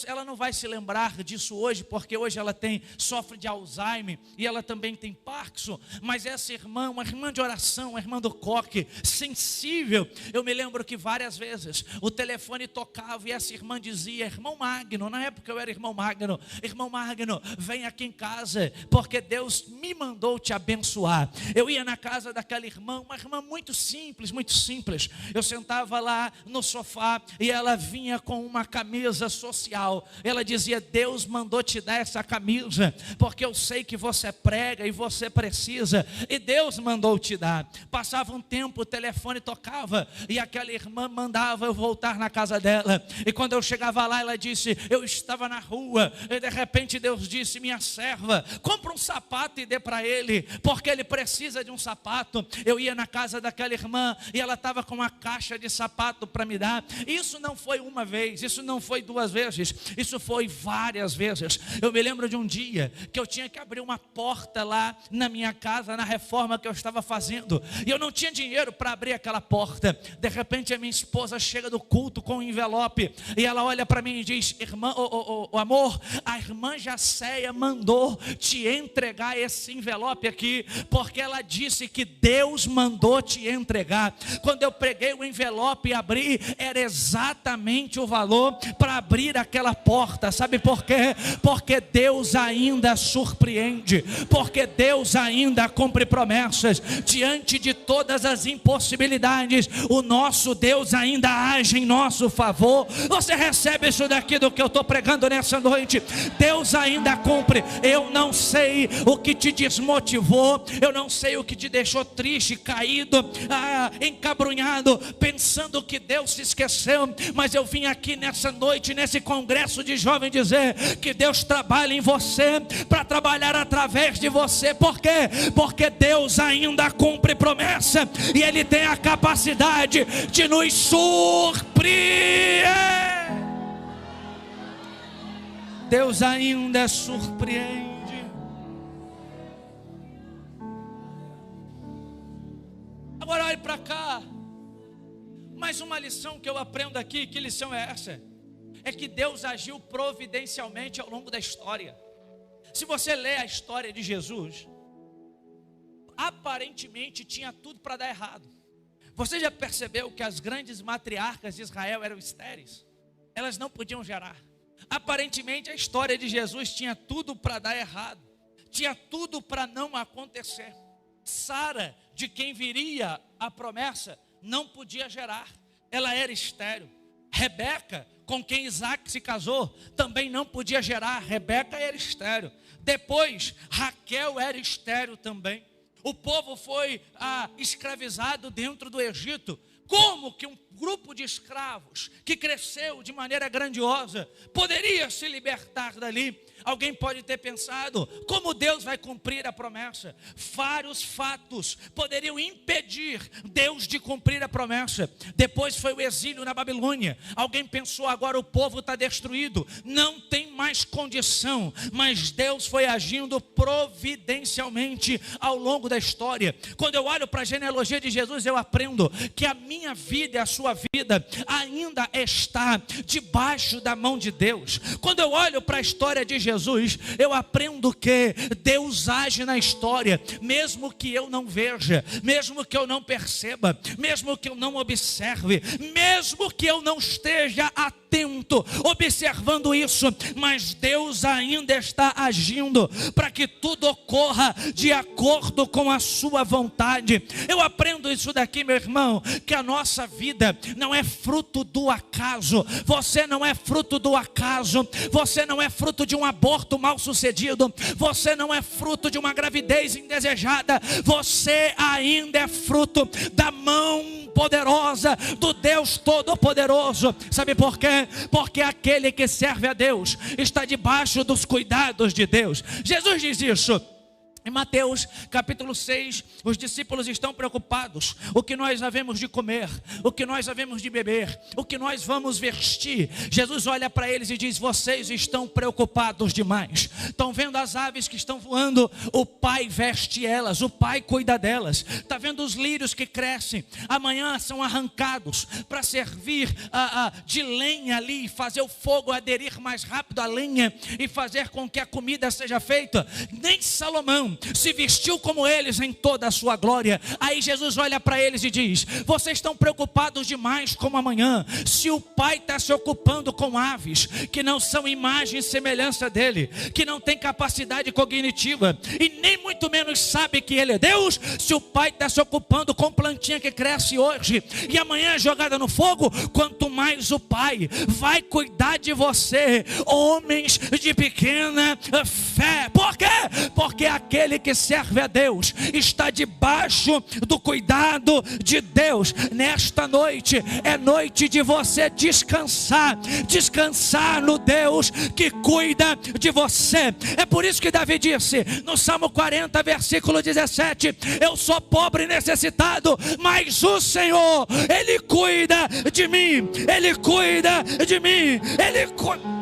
Ela não vai se lembrar disso hoje, porque hoje ela sofre de Alzheimer e ela também tem Parkinson, mas essa irmã, uma irmã de oração, uma irmã do coque, sensível. Eu me lembro que várias vezes o telefone tocava e essa irmã dizia: irmão Magno, na época eu era irmão Magno, vem aqui em casa, porque Deus me mandou te abençoar. Eu ia na casa daquela irmã, uma irmã muito simples, eu sentava lá no sofá e ela vinha com uma camisa social. Ela dizia: Deus mandou te dar essa camisa, porque eu sei que você prega e você precisa, e Deus mandou te dar. Passava um tempo, o telefone tocava e aquela irmã mandava eu voltar na casa dela, e quando eu chegava lá, ela disse: eu estava na rua, e de repente Deus disse: minha serva, compra um sapato e dê para ele, porque ele precisa de um sapato. Eu ia na casa daquela irmã e ela estava com uma caixa de sapato para me dar. Isso não foi uma vez, isso não foi duas vezes, isso foi várias vezes. Eu me lembro de um dia que eu tinha que abrir uma porta lá na minha casa, na reforma que eu estava fazendo, e eu não tinha dinheiro para abrir aquela porta. De repente a minha esposa chega do culto com um envelope, e ela olha para mim e diz: irmã, amor, a irmã Jacéia mandou te entregar esse envelope aqui, porque ela disse que Deus mandou te entregar. Quando eu peguei o envelope e abri, era exatamente o valor para abrir aquela porta. Sabe por quê? Porque Deus ainda surpreende, porque Deus ainda cumpre promessas. Diante de todas as impossibilidades, o nosso Deus ainda age em nosso favor. Você recebe isso daqui do que eu estou pregando nessa noite? Deus ainda cumpre. Eu não sei o que te desmotivou, eu não sei o que te deixou triste, caído, encabrunhado, pensando que Deus se esqueceu, mas eu vim aqui nessa noite, nesse congresso de jovens, dizer que Deus trabalha em você, para trabalhar através de você. Por quê? Porque Deus ainda cumpre promessa, e Ele tem a capacidade de nos surpreender. Deus ainda surpreende. Agora olhe para cá. Mais uma lição que eu aprendo aqui. Que lição é essa? É que Deus agiu providencialmente ao longo da história. Se você lê a história de Jesus, aparentemente tinha tudo para dar errado. Você já percebeu que as grandes matriarcas de Israel eram estéreis? Elas não podiam gerar. Aparentemente a história de Jesus tinha tudo para dar errado, tinha tudo para não acontecer. Sara, de quem viria a promessa, não podia gerar, ela era estéril. Rebeca, com quem Isaac se casou, também não podia gerar, Rebeca era estéril. Depois Raquel era estéril também. O povo foi escravizado dentro do Egito. Como que um grupo de escravos que cresceu de maneira grandiosa poderia se libertar dali? Alguém pode ter pensado, como Deus vai cumprir a promessa? Vários fatos poderiam impedir Deus de cumprir a promessa. Depois foi o exílio na Babilônia. Alguém pensou, agora o povo está destruído, não tem mais condição. Mas Deus foi agindo providencialmente ao longo da história. Quando eu olho para a genealogia de Jesus, eu aprendo que a minha vida e a sua vida ainda está debaixo da mão de Deus. Quando eu olho para a história de Jesus, eu aprendo que Deus age na história, mesmo que eu não veja, mesmo que eu não perceba, mesmo que eu não observe, mesmo que eu não esteja atento, observando isso, mas Deus ainda está agindo para que tudo ocorra de acordo com a sua vontade. Eu aprendo isso daqui, meu irmão, que a nossa vida não é fruto do acaso. Você não é fruto do acaso, você não é fruto de um aborto mal sucedido, você não é fruto de uma gravidez indesejada, você ainda é fruto da mão poderosa do Deus Todo-Poderoso. Sabe por quê? Porque aquele que serve a Deus está debaixo dos cuidados de Deus. Jesus diz isso. Em Mateus capítulo 6, os discípulos estão preocupados. O que nós havemos de comer, o que nós havemos de beber, o que nós vamos vestir. Jesus olha para eles e diz: vocês estão preocupados demais. Estão vendo as aves que estão voando? O Pai veste elas, o Pai cuida delas. Está vendo os lírios que crescem? Amanhã são arrancados para servir de lenha ali, fazer o fogo aderir mais rápido à lenha e fazer com que a comida seja feita. Nem Salomão se vestiu como eles em toda a sua glória. Aí Jesus olha para eles e diz: vocês estão preocupados demais com amanhã. Se o Pai está se ocupando com aves que não são imagem e semelhança dele, que não tem capacidade cognitiva e nem muito menos sabe que ele é Deus, se o Pai está se ocupando com plantinha que cresce hoje e amanhã é jogada no fogo, quanto mais o Pai vai cuidar de você, homens de pequena fé. Por quê? Porque aquele que serve a Deus está debaixo do cuidado de Deus. Nesta noite é noite de você descansar no Deus que cuida de você. É por isso que Davi disse no Salmo 40, versículo 17: eu sou pobre e necessitado, mas o Senhor, Ele cuida de mim, Ele cuida de mim, Ele cuida.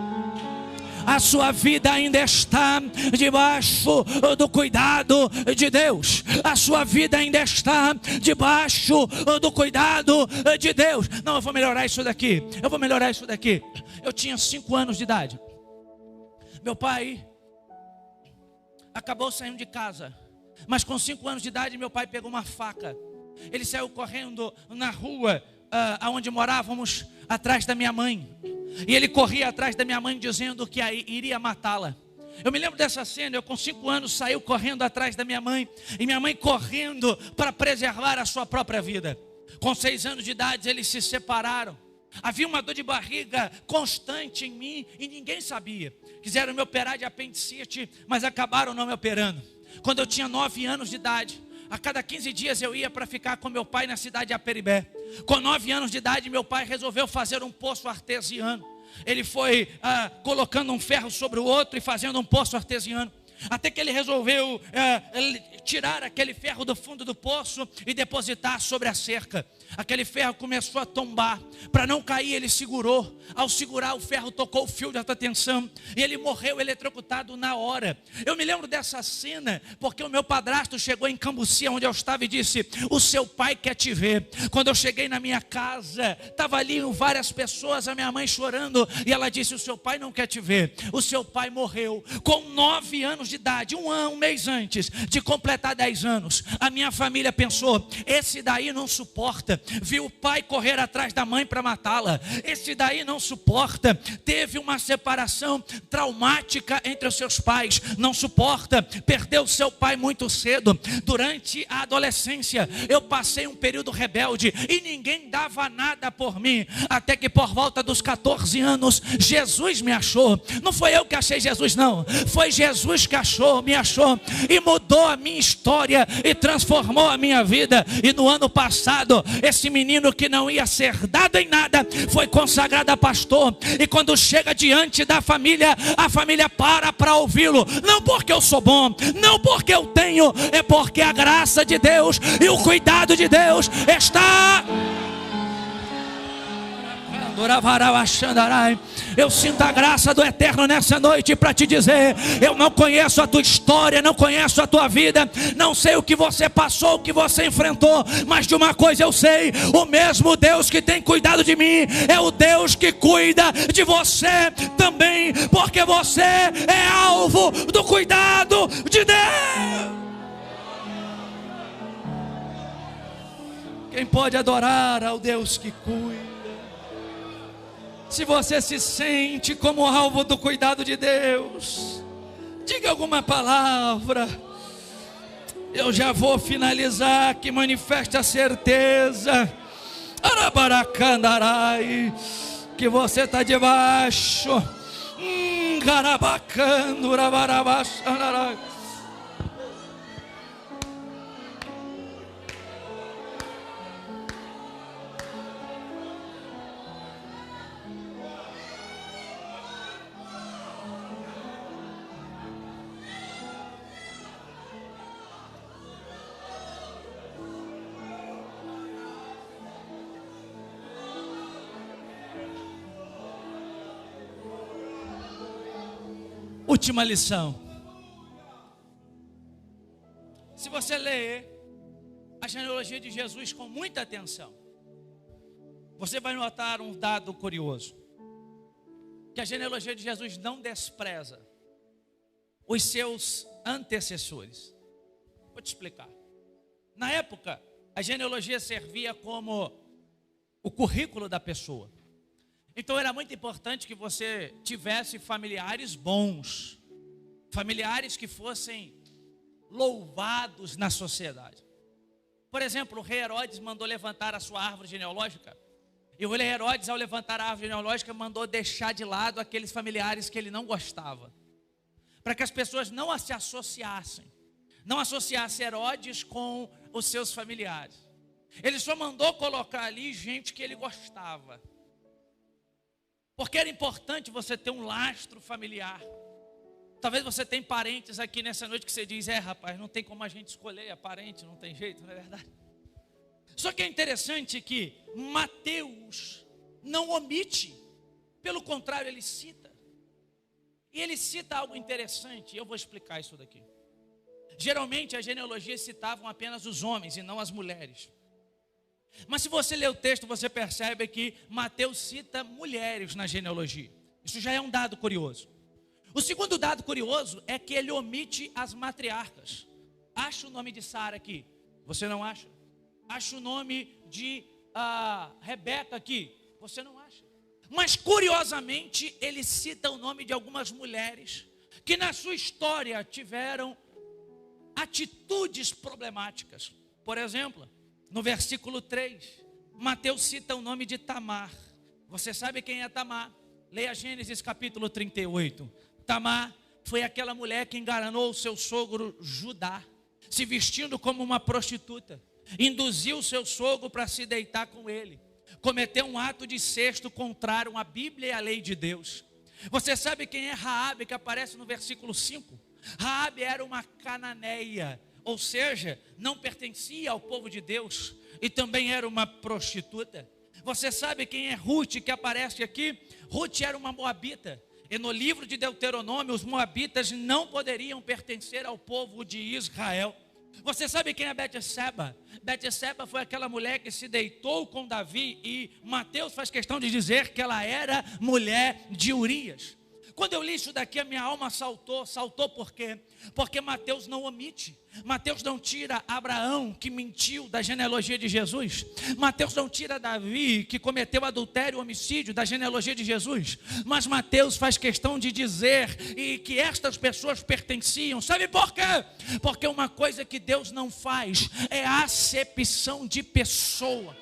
A sua vida ainda está debaixo do cuidado de Deus. A sua vida ainda está debaixo do cuidado de Deus. Não, eu vou melhorar isso daqui. Eu tinha 5 anos de idade. Meu pai acabou saindo de casa, mas com 5 anos de idade meu pai pegou uma faca. Ele saiu correndo na rua onde morávamos, atrás da minha mãe. E ele corria atrás da minha mãe dizendo que iria matá-la. Eu me lembro dessa cena. Eu com 5 anos saiu correndo atrás da minha mãe, e minha mãe correndo para preservar a sua própria vida. Com 6 anos de idade eles se separaram. Havia uma dor de barriga constante em mim e ninguém sabia. Quiseram me operar de apendicite, mas acabaram não me operando. Quando eu tinha 9 anos de idade, a cada 15 dias eu ia para ficar com meu pai na cidade de Aperibé. Com 9 anos de idade, meu pai resolveu fazer um poço artesiano. Ele foi colocando um ferro sobre o outro e fazendo um poço artesiano. Até que ele resolveu tirar aquele ferro do fundo do poço e depositar sobre a cerca. Aquele ferro começou a tombar. Para não cair, ele segurou. Ao segurar, o ferro tocou o fio de alta tensão e ele morreu eletrocutado na hora. Eu me lembro dessa cena porque o meu padrasto chegou em Cambuci, onde eu estava, e disse: o seu pai quer te ver. Quando eu cheguei na minha casa, estava ali várias pessoas, a minha mãe chorando, e ela disse: o seu pai não quer te ver. O seu pai morreu com 9 anos de idade, um mês antes de completar 10 anos. A minha família pensou: esse daí não suporta. Viu o pai correr atrás da mãe para matá-la. Esse daí não suporta. Teve uma separação traumática entre os seus pais. Não suporta. Perdeu seu pai muito cedo. Durante a adolescência eu passei um período rebelde e ninguém dava nada por mim. Até que por volta dos 14 anos Jesus me achou. Não foi eu que achei Jesus, não. Foi Jesus que me achou e mudou a minha história e transformou a minha vida. E no ano passado, esse menino que não ia ser dado em nada, foi consagrado a pastor. E quando chega diante da família, a família para ouvi-lo. Não porque eu sou bom, não porque eu tenho, é porque a graça de Deus e o cuidado de Deus está. Eu sinto a graça do Eterno nessa noite para te dizer: eu não conheço a tua história, não conheço a tua vida, não sei o que você passou, o que você enfrentou, mas de uma coisa eu sei: o mesmo Deus que tem cuidado de mim é o Deus que cuida de você também, porque você é alvo do cuidado de Deus. Quem pode adorar ao Deus que cuida? Se você se sente como alvo do cuidado de Deus, diga alguma palavra. Eu já vou finalizar, que manifeste a certeza, Arabaracandarai, que você está debaixo, Garabacando, Rabarabachandarai. Última lição. Se você ler a genealogia de Jesus com muita atenção, você vai notar um dado curioso: que a genealogia de Jesus não despreza os seus antecessores. Vou te explicar. Na época, a genealogia servia como o currículo da pessoa. Então era muito importante que você tivesse familiares bons, familiares que fossem louvados na sociedade. Por exemplo, o rei Herodes mandou levantar a sua árvore genealógica, e o rei Herodes, ao levantar a árvore genealógica, mandou deixar de lado aqueles familiares que ele não gostava, para que as pessoas não se associassem, não associassem Herodes com os seus familiares. Ele só mandou colocar ali gente que ele gostava, porque era importante você ter um lastro familiar. Talvez você tenha parentes aqui nessa noite que você diz: rapaz, não tem como a gente escolher, é parente, não tem jeito, não é verdade? Só que é interessante que Mateus não omite, pelo contrário, ele cita. E ele cita algo interessante, e eu vou explicar isso daqui. Geralmente as genealogias citavam apenas os homens e não as mulheres. Mas se você ler o texto, você percebe que Mateus cita mulheres na genealogia. Isso já é um dado curioso. O segundo dado curioso é que ele omite as matriarcas. Acha o nome de Sara aqui? Você não acha? Acha o nome de Rebeca aqui? Você não acha? Mas curiosamente ele cita o nome de algumas mulheres que na sua história tiveram atitudes problemáticas. Por exemplo, no versículo 3, Mateus cita o nome de Tamar. Você sabe quem é Tamar? Leia Gênesis capítulo 38. Tamar foi aquela mulher que enganou o seu sogro Judá, se vestindo como uma prostituta. Induziu o seu sogro para se deitar com ele. Cometeu um ato de incesto contrário à Bíblia e à lei de Deus. Você sabe quem é Raabe, que aparece no versículo 5? Raabe era uma cananeia, ou seja, não pertencia ao povo de Deus, e também era uma prostituta. Você sabe quem é Ruth, que aparece aqui? Ruth era uma moabita, e no livro de Deuteronômio, os moabitas não poderiam pertencer ao povo de Israel. Você sabe quem é Betseba? Betseba foi aquela mulher que se deitou com Davi, e Mateus faz questão de dizer que ela era mulher de Urias. Quando eu li isso daqui, a minha alma saltou por quê? Porque Mateus não omite. Mateus não tira Abraão, que mentiu, da genealogia de Jesus. Mateus não tira Davi, que cometeu adultério e homicídio, da genealogia de Jesus. Mas Mateus faz questão de dizer que estas pessoas pertenciam. Sabe por quê? Porque uma coisa que Deus não faz é a acepção de pessoa.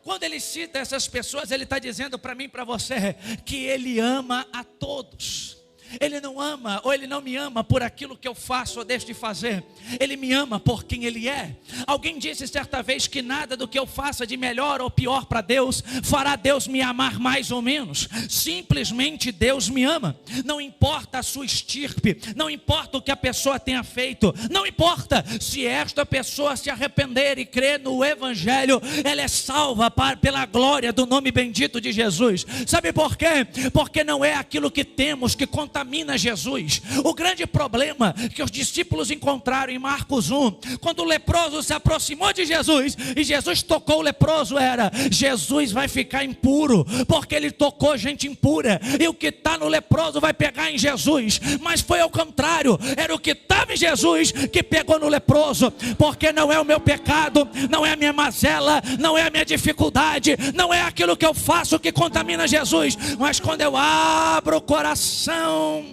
Quando ele cita essas pessoas, ele está dizendo para mim e para você que ele ama a todos. Ele não ama, ou Ele não me ama por aquilo que eu faço ou deixo de fazer. Ele me ama por quem Ele é. Alguém disse certa vez que nada do que eu faça de melhor ou pior para Deus fará Deus me amar mais ou menos. Simplesmente Deus me ama. Não importa a sua estirpe, não importa o que a pessoa tenha feito, não importa se esta pessoa se arrepender e crer no Evangelho, ela é salva pela glória do nome bendito de Jesus. Sabe por quê? Porque não é aquilo que temos que contamina Jesus. O grande problema que os discípulos encontraram em Marcos 1, quando o leproso se aproximou de Jesus e Jesus tocou o leproso, era: Jesus vai ficar impuro, porque ele tocou gente impura, e o que está no leproso vai pegar em Jesus. Mas foi ao contrário, era o que estava em Jesus que pegou no leproso, porque não é o meu pecado, não é a minha mazela, não é a minha dificuldade, não é aquilo que eu faço que contamina Jesus, mas quando eu abro o coração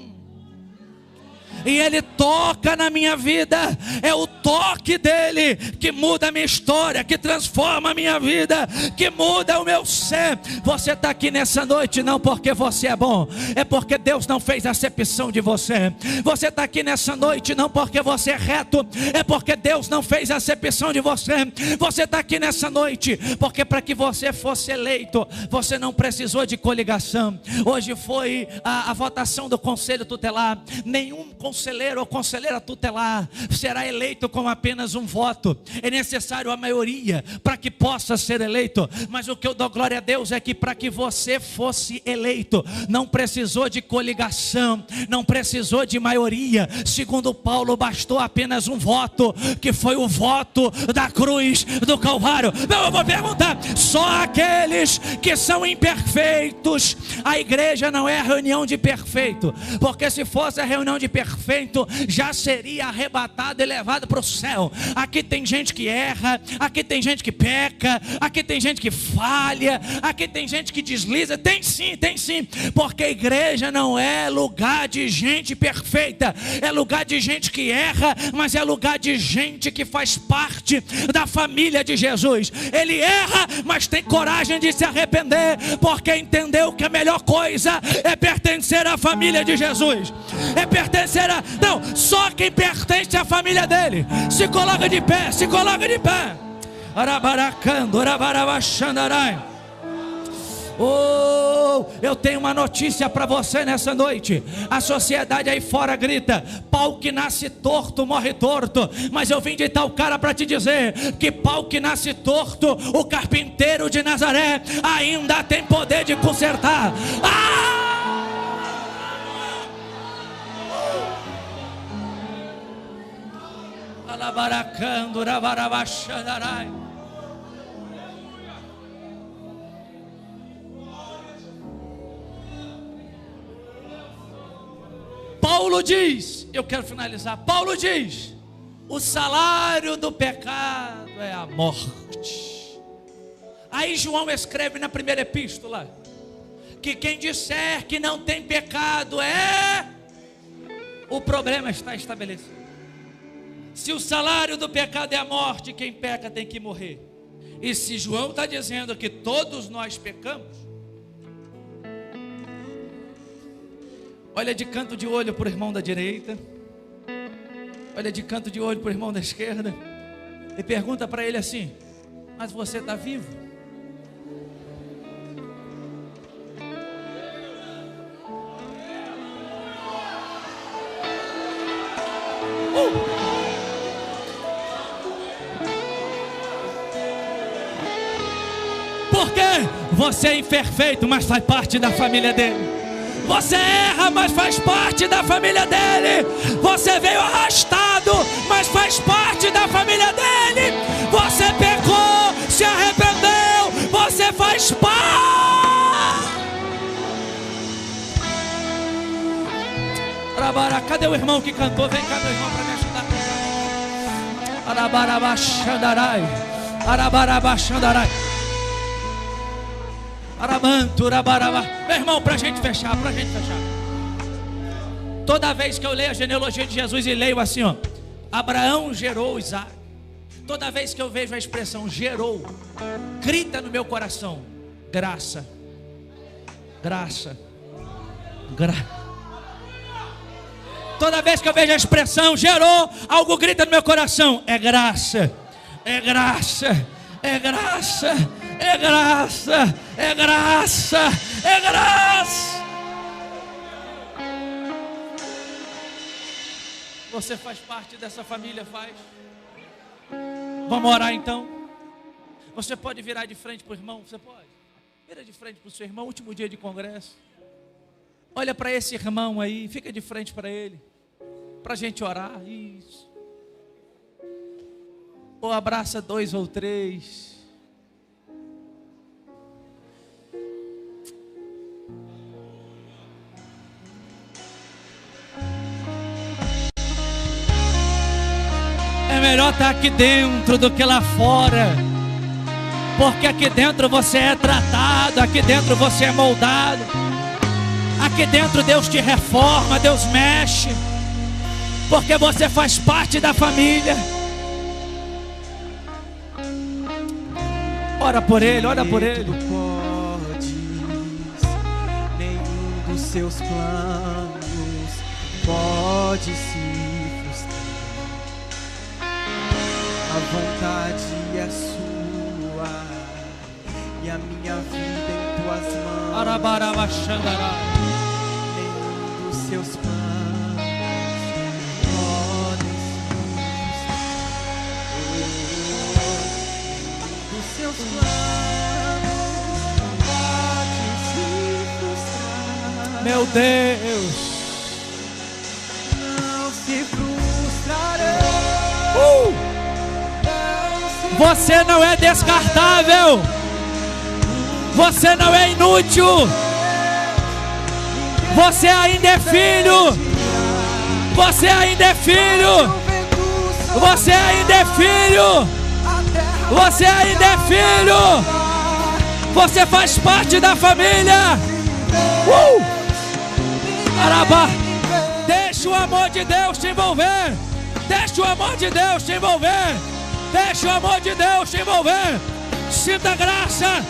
e Ele toca na minha vida, é o toque dEle que muda a minha história, que transforma a minha vida, que muda o meu ser. Você está aqui nessa noite não porque você é bom, é porque Deus não fez acepção de você. Você está aqui nessa noite não porque você é reto, é porque Deus não fez acepção de você. Você está aqui nessa noite porque para que você fosse eleito, você não precisou de coligação. Hoje foi a votação do conselho tutelar. Nenhum conselheiro ou conselheira tutelar será eleito com apenas um voto. É necessário a maioria para que possa ser eleito. Mas o que eu dou glória a Deus é que para que você fosse eleito, não precisou de coligação, não precisou de maioria. Segundo Paulo, bastou apenas um voto, que foi o voto da cruz do Calvário. Não, eu vou perguntar: só aqueles que são imperfeitos. A igreja não é a reunião de perfeito, porque se fosse a reunião de perfeito, já seria arrebatado e levado para o céu. Aqui tem gente que erra, aqui tem gente que peca, aqui tem gente que falha, aqui tem gente que desliza. Tem sim, porque a igreja não é lugar de gente perfeita, é lugar de gente que erra, mas é lugar de gente que faz parte da família de Jesus. Ele erra, mas tem coragem de se arrepender, porque entendeu que a melhor coisa é pertencer à família de Jesus, é pertencer a... Não, só quem pertence à família dele se coloca de pé, se coloca de pé. Arabaracando, arabarabachandarai. Oh, eu tenho uma notícia para você nessa noite. A sociedade aí fora grita: pau que nasce torto morre torto. Mas eu vim de tal cara para te dizer que pau que nasce torto, o carpinteiro de Nazaré ainda tem poder de consertar. Alabaracando, rabarabachandarai. Paulo diz, eu quero finalizar. Paulo diz: o salário do pecado é a morte. Aí João escreve na primeira epístola que quem disser que não tem pecado o problema está estabelecido. Se o salário do pecado é a morte, quem peca tem que morrer. E se João está dizendo que todos nós pecamos, olha de canto de olho para o irmão da direita, olha de canto de olho para o irmão da esquerda, e pergunta para ele assim: mas você está vivo? Porque você é imperfeito, mas faz parte da família dele. Você erra, mas faz parte da família dele. Você veio arrastado, mas faz parte da família dele. Você pecou, se arrependeu, você faz parte. Cadê o irmão que cantou? Vem cá, meu irmão, para me ajudar. Arabarabachandarai, arabarabachandarai. Arabanto, rabarabá. Meu irmão, para a gente fechar, toda vez que eu leio a genealogia de Jesus e leio assim, ó: Abraão gerou Isaac, toda vez que eu vejo a expressão gerou, grita no meu coração: graça, graça, graça. Toda vez que eu vejo a expressão gerou, algo grita no meu coração: é graça, é graça, é graça, é graça, é graça, é graça. Você faz parte dessa família, faz? Vamos orar então? Você pode virar de frente para o irmão? Você pode? Vira de frente para o seu irmão, último dia de congresso. Olha para esse irmão aí, fica de frente para ele, para a gente orar. Isso. Ou abraça 2 ou 3. É melhor estar aqui dentro do que lá fora, porque aqui dentro você é tratado, aqui dentro você é moldado, aqui dentro Deus te reforma, Deus mexe, porque você faz parte da família. Ora por ele, ora por ele. Tu podes, nenhum dos seus planos pode se frustrar. A vontade é sua e a minha vida em tuas mãos. Arabarabachandará. Nenhum dos seus planos podem se frustrar. Nenhum dos seus planos pode se frustrar. Meu Deus, Não se frustrarão. você não é descartável, você não é inútil, você ainda é filho, você ainda é filho, você ainda é filho, você ainda é filho, você faz parte da família. Arabá, deixa o amor de Deus te envolver, deixa o amor de Deus te envolver, deixa o amor de Deus te envolver. Sinta a graça,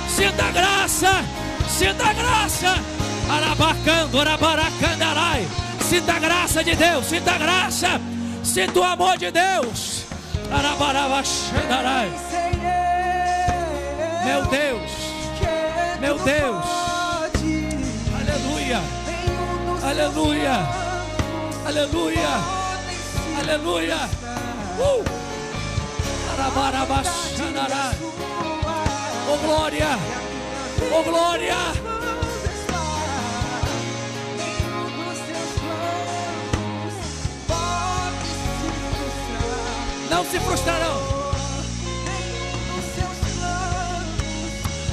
sinta a graça, sinta a graça. Arabacando, arabaracandarai. Sinta a graça de Deus, sinta a graça, sinta o amor de Deus. Arabarabachandarai. Meu Deus, meu Deus. Aleluia, aleluia, aleluia, aleluia. Arabarabachandarai. Oh glória, oh glória. Não se frustrarão.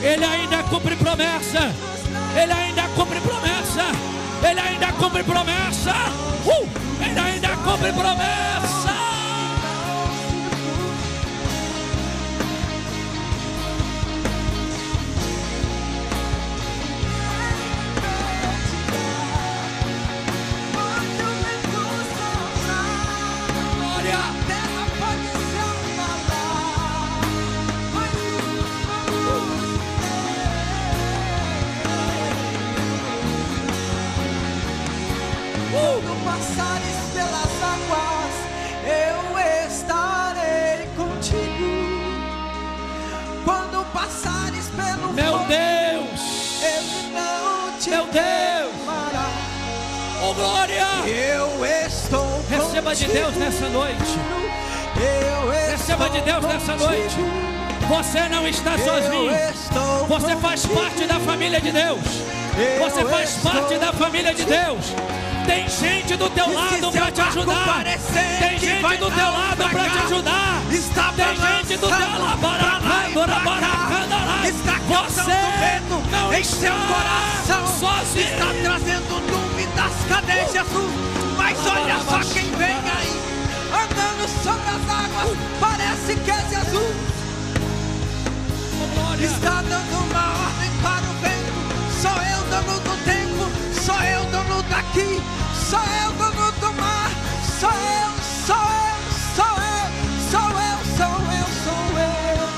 Ele ainda cumpre promessa. Ele ainda cumpre promessa. Ele ainda cumpre promessa. Ele ainda cumpre promessa. Quando passares pelas águas, eu estarei contigo. Quando passares pelo Meu fogo, Deus, ele não te meu Deus. queimará. Oh glória. Eu estou Receba de Deus nessa noite. Receba de Deus nessa noite. Você não está sozinho. Você faz parte da família de Deus. Você faz parte da família de Deus. Tem gente do teu lado para te ajudar. Tem gente do teu lado para te ajudar. Tem gente do teu lado para você não em seu coração sozinho. está trazendo dúvidas. Cadê Jesus? Mas olha só quem vem aí, andando sobre as águas. Parece que é Jesus. Está dando uma ordem para o vento. Sou eu dono do tempo, sou eu dono daqui, sou eu dono do mar. Sou eu, sou eu, sou eu, sou eu, sou eu, sou eu.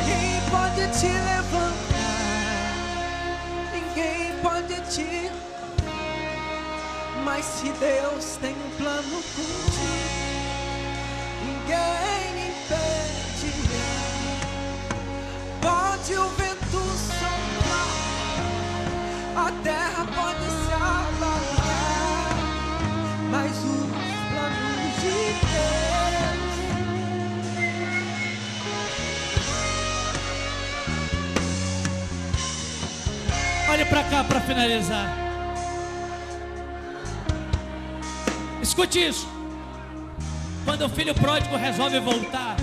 Quem pode pode te levantar, ninguém pode te. Mas se Deus tem um plano contigo, ninguém impedirá. Pode o vento soprar, a terra pode se abalar, mas os planos de Deus. Olhe para cá para finalizar. Escute isso. Quando o filho pródigo resolve voltar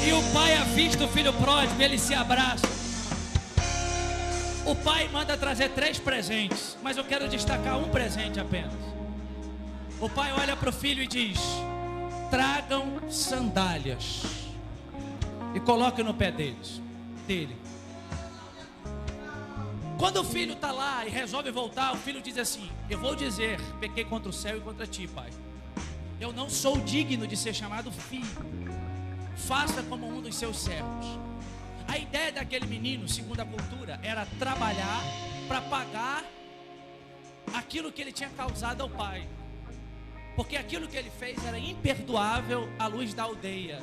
e o pai avista o filho pródigo, ele se abraça. O pai manda trazer 3 presentes, mas eu quero destacar um presente apenas. O pai olha para o filho e diz: tragam sandálias e coloquem no pé dele. Quando o filho está lá e resolve voltar, o filho diz assim: eu vou dizer, pequei contra o céu e contra ti, pai. Eu não sou digno de ser chamado filho. Faça como um dos seus servos. A ideia daquele menino, segundo a cultura, era trabalhar para pagar aquilo que ele tinha causado ao pai. Porque aquilo que ele fez era imperdoável à luz da aldeia.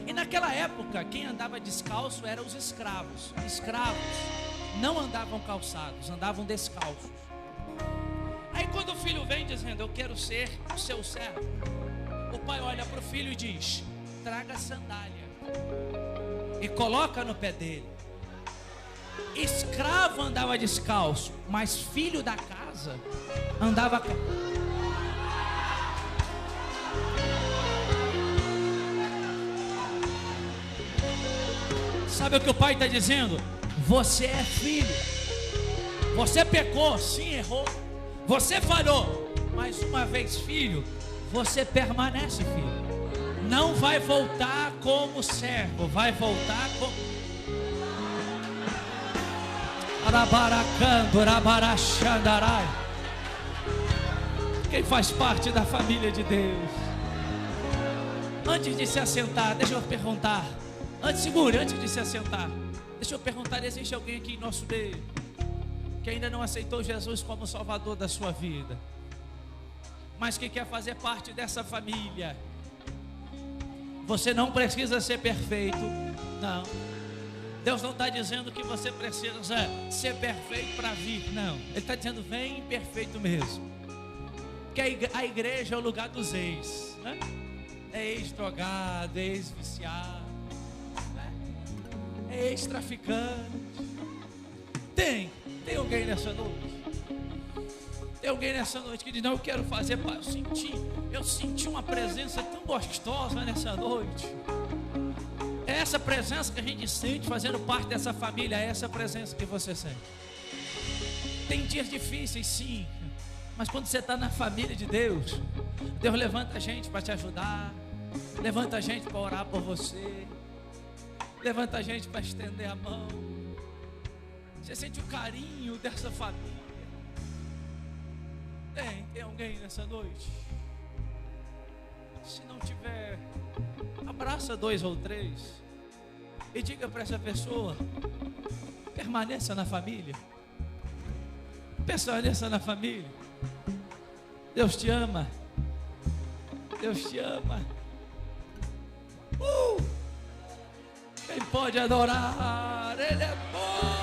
E naquela época, quem andava descalço eram os escravos. Escravos não andavam calçados, andavam descalços. Aí quando o filho vem dizendo: eu quero ser o seu servo, o pai olha para o filho e diz: traga sandália e coloca no pé dele. Escravo andava descalço, mas filho da casa andava calçado. Sabe o que o pai está dizendo? Você é filho. Você pecou, sim, errou. Você falhou, mas uma vez filho, você permanece filho. Não vai voltar como servo, vai voltar como... Quem faz parte da família de Deus. Antes de se assentar, deixa eu perguntar. Antes de se assentar, deixa eu perguntar: existe alguém aqui em nosso meio que ainda não aceitou Jesus como Salvador da sua vida, mas que quer fazer parte dessa família? Você não precisa ser perfeito, não. Deus não está dizendo que você precisa ser perfeito para vir, não. Ele está dizendo: vem imperfeito mesmo. Que a igreja é o lugar dos ex, né? É ex-drogado, ex-viciado, é ex-traficante. Tem alguém nessa noite? Tem alguém nessa noite que diz: não, eu quero fazer parte. Eu senti uma presença tão gostosa nessa noite. É essa presença que a gente sente fazendo parte dessa família. É essa presença que você sente. Tem dias difíceis, sim, mas quando você está na família de Deus, Deus levanta a gente para te ajudar, levanta a gente para orar por você, levanta a gente para estender a mão. Você sente o carinho dessa família. Tem alguém nessa noite? Se não tiver, abraça 2 ou 3 e diga para essa pessoa: permaneça na família. Permaneça na família. Deus te ama. Deus te ama. Quem pode adorar? Ele é bom.